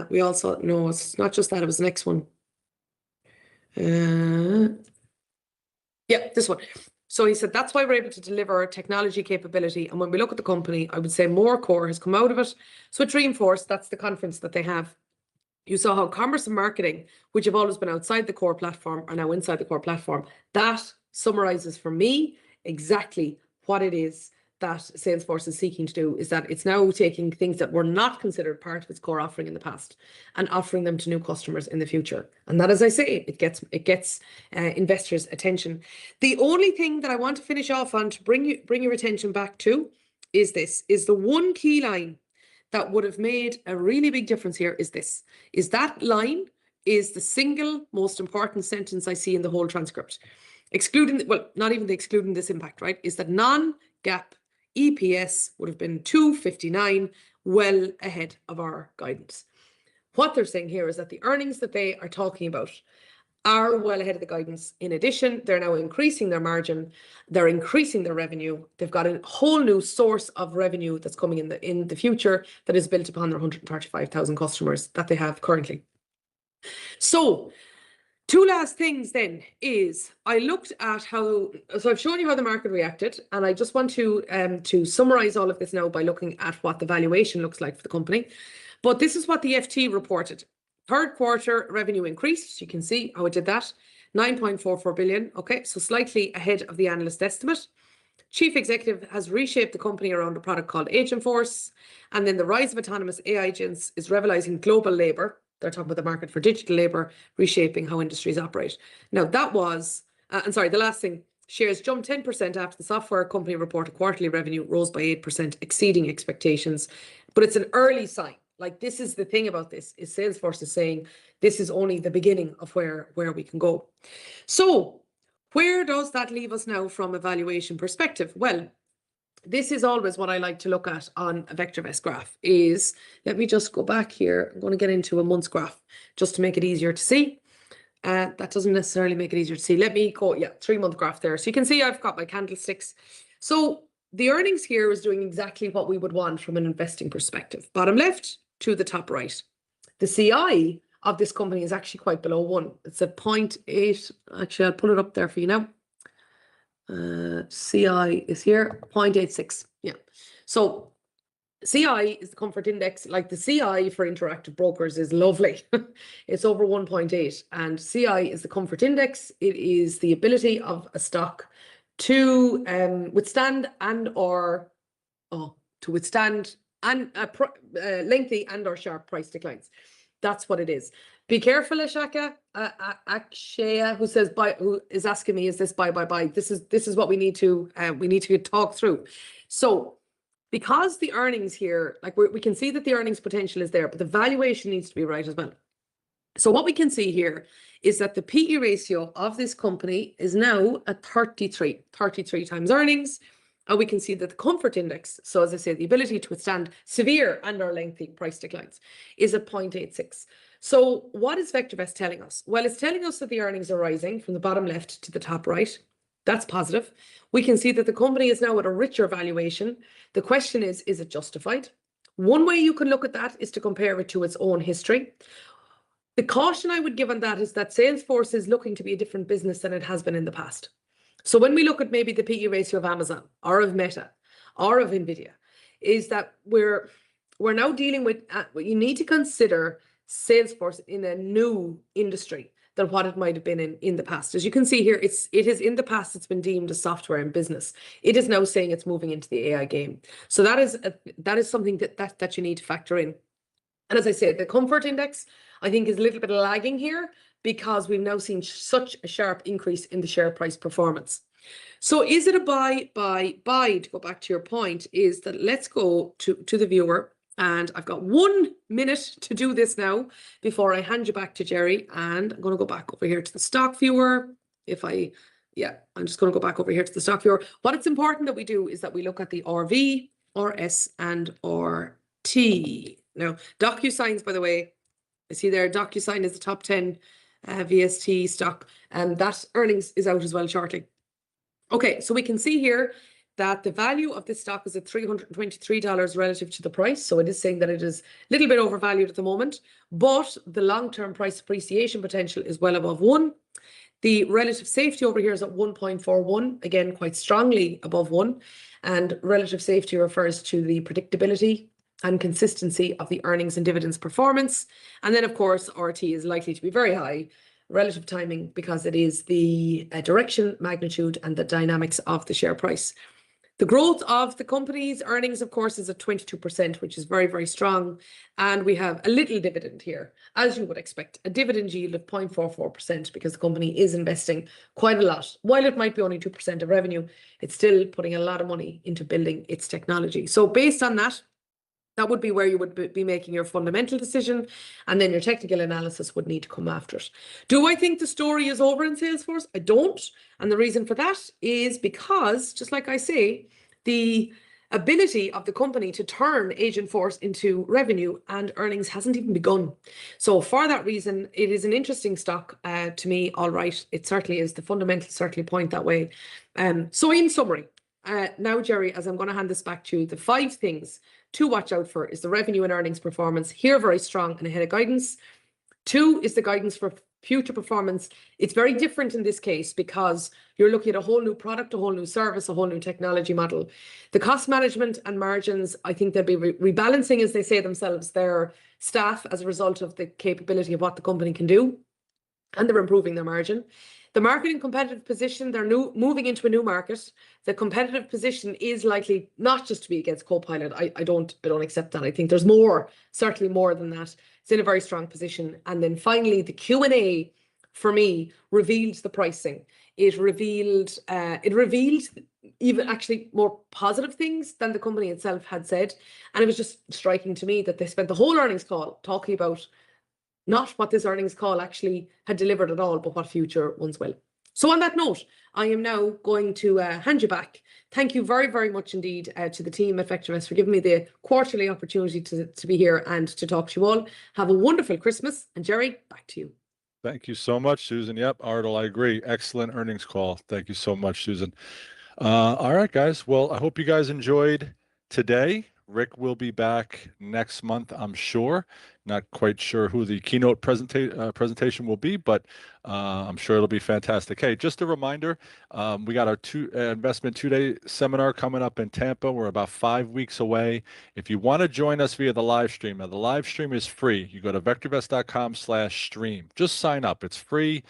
Speaker 2: We also know it's not just that, it was the next one. Yeah, this one. So he said that's why we're able to deliver technology capability. And when we look at the company, I would say more core has come out of it. So at Dreamforce, that's the conference that they have. You saw how commerce and marketing, which have always been outside the core platform, are now inside the core platform. That summarizes for me exactly what it is that Salesforce is seeking to do, is that it's now taking things that were not considered part of its core offering in the past and offering them to new customers in the future. And that, as I say, it gets investors' attention. The only thing that I want to finish off on to bring your attention back to is this, is the one key line that would have made a really big difference here is this, is that line is the single most important sentence I see in the whole transcript. Excluding, well, not even the excluding this impact, right, is that non-GAAP EPS would have been $2.59, well ahead of our guidance. What they're saying here is that the earnings that they are talking about are well ahead of the guidance. In addition, they're now increasing their margin, they're increasing their revenue, they've got a whole new source of revenue that's coming in the future that is built upon their 135,000 customers that they have currently. So, two last things then is I looked at so I've shown you how the market reacted, and I just want to summarize all of this now by looking at what the valuation looks like for the company. But this is what the FT reported. Third quarter revenue increased. You can see how it did that. 9.44 billion. Okay, so slightly ahead of the analyst estimate. Chief executive has reshaped the company around a product called Agentforce. And then the rise of autonomous AI agents is revolutionizing global labor. They're talking about the market for digital labor, reshaping how industries operate. Now, that was, and sorry, the last thing, shares jumped 10% after the software company reported quarterly revenue rose by 8%, exceeding expectations. But it's an early sign. Like, this is the thing about this, is Salesforce is saying this is only the beginning of where we can go. So where does that leave us now from a valuation perspective? Well, this is always what I like to look at on a VectorVest graph is, let me just go back here. I'm going to get into a month's graph just to make it easier to see. That doesn't necessarily make it easier to see. Let me go, 3-month graph there. So you can see I've got my candlesticks. So the earnings here is doing exactly what we would want from an investing perspective. Bottom left to the top right. The CI of this company is actually quite below 1. It's at 0.8. Actually, I'll pull it up there for you now. CI is here, 0.86. Yeah. So CI is the comfort index. Like, the CI for Interactive Brokers is lovely. It's over 1.8, and CI is the comfort index. It is the ability of a stock to withstand lengthy and or sharp price declines. That's what it is. Be careful, Akshaya, who is asking me, is this buy? This is what we need to talk through. So, because the earnings here, like, we can see that the earnings potential is there, but the valuation needs to be right as well. So what we can see here is that the PE ratio of this company is now at 33 times earnings. And we can see that the comfort index, so as I say, the ability to withstand severe and or lengthy price declines, is at 0.86. So what is VectorVest telling us? Well, it's telling us that the earnings are rising from the bottom left to the top right. That's positive. We can see that the company is now at a richer valuation. The question is it justified? One way you can look at that is to compare it to its own history. The caution I would give on that is that Salesforce is looking to be a different business than it has been in the past. So when we look at maybe the PE ratio of Amazon or of Meta or of Nvidia, is that we're now dealing with, you need to consider Salesforce in a new industry than what it might have been in the past. As you can see here, it is in the past, it's been deemed as software and business. It is now saying it's moving into the AI game. So that is something that you need to factor in. And as I said, the comfort index, I think, is a little bit lagging here, because we've now seen such a sharp increase in the share price performance. So is it a buy? To go back to your point, is that let's go to the viewer, and I've got 1 minute to do this now before I hand you back to Jerry, and I'm going to go back over here to the stock viewer. I'm just going to go back over here to the stock viewer. What it's important that we do is that we look at the RV, RS, and RT. Now, DocuSigns, by the way, I see there, DocuSign is the top 10 VST stock, and that earnings is out as well shortly. Okay, so we can see here that the value of this stock is at $323 relative to the price. So it is saying that it is a little bit overvalued at the moment, but the long-term price appreciation potential is well above 1. The relative safety over here is at 1.41, again, quite strongly above 1. And relative safety refers to the predictability and consistency of the earnings and dividends performance. And then, of course, RT is likely to be very high, relative timing, because it is the direction, magnitude, and the dynamics of the share price. The growth of the company's earnings, of course, is at 22%, which is very, very strong. And we have a little dividend here, as you would expect, a dividend yield of 0.44%, because the company is investing quite a lot. While it might be only 2% of revenue, it's still putting a lot of money into building its technology. So based on that, that would be where you would be making your fundamental decision, and then your technical analysis would need to come after it. Do I think the story is over in Salesforce? I don't. And the reason for that is because, just like I say, the ability of the company to turn Agentforce into revenue and earnings hasn't even begun. So for that reason, it is an interesting stock to me. All right, it certainly is. The fundamentals certainly point that way. So in summary, now, Jerry, as I'm going to hand this back to you, the 5 things to watch out for is the revenue and earnings performance. Here, very strong and ahead of guidance. 2 is the guidance for future performance. It's very different in this case because you're looking at a whole new product, a whole new service, a whole new technology model. The cost management and margins, I think they'll be rebalancing, as they say themselves, their staff as a result of the capability of what the company can do, and they're improving their margin. The marketing competitive position, they're moving into a new market. The competitive position is likely not just to be against Copilot. I don't accept that. I think there's more, certainly more than that. It's in a very strong position. And then finally, the Q&A for me revealed the pricing. It revealed even actually more positive things than the company itself had said. And it was just striking to me that they spent the whole earnings call talking about not what this earnings call actually had delivered at all, but what future ones will. So on that note, I am now going to hand you back. Thank you very, very much indeed to the team at VectorVest for giving me the quarterly opportunity to be here and to talk to you all. Have a wonderful Christmas. And Jerry, back to you.
Speaker 1: Thank you so much, Susan. Yep, Ardle, I agree. Excellent earnings call. Thank you so much, Susan. All right, guys. Well, I hope you guys enjoyed today. Rick will be back next month, I'm sure. Not quite sure who the keynote presentation will be, but I'm sure it'll be fantastic. Hey, just a reminder, we got our investment 2-day seminar coming up in Tampa. We're about 5 weeks away. If you want to join us via the live stream, now the live stream is free. You go to vectorvest.com/stream. Just sign up. It's free.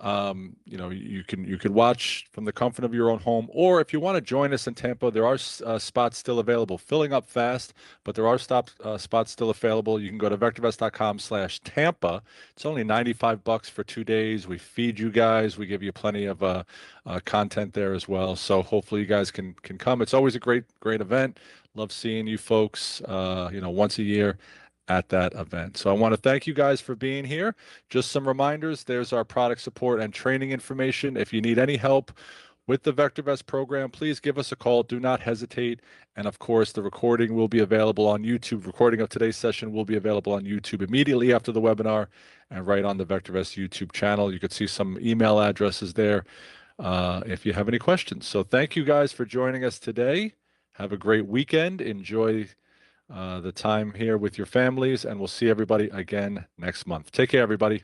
Speaker 1: You can watch from the comfort of your own home, or if you want to join us in Tampa, there are spots still available, filling up fast, but there are spots still available. You can go to vectorvest.com/Tampa. It's only $95 for 2 days. We feed you guys. We give you plenty of content there as well. So hopefully you guys can come. It's always a great event. Love seeing you folks, once a year at that event. So I want to thank you guys for being here. Just some reminders, there's our product support and training information. If you need any help with the VectorVest program, please give us a call. Do not hesitate. And of course, the recording will be available on YouTube. Recording of today's session will be available on YouTube immediately after the webinar and right on the VectorVest YouTube channel. You could see some email addresses there if you have any questions. So thank you guys for joining us today. Have a great weekend. Enjoy the time here with your families, and we'll see everybody again next month. Take care, everybody.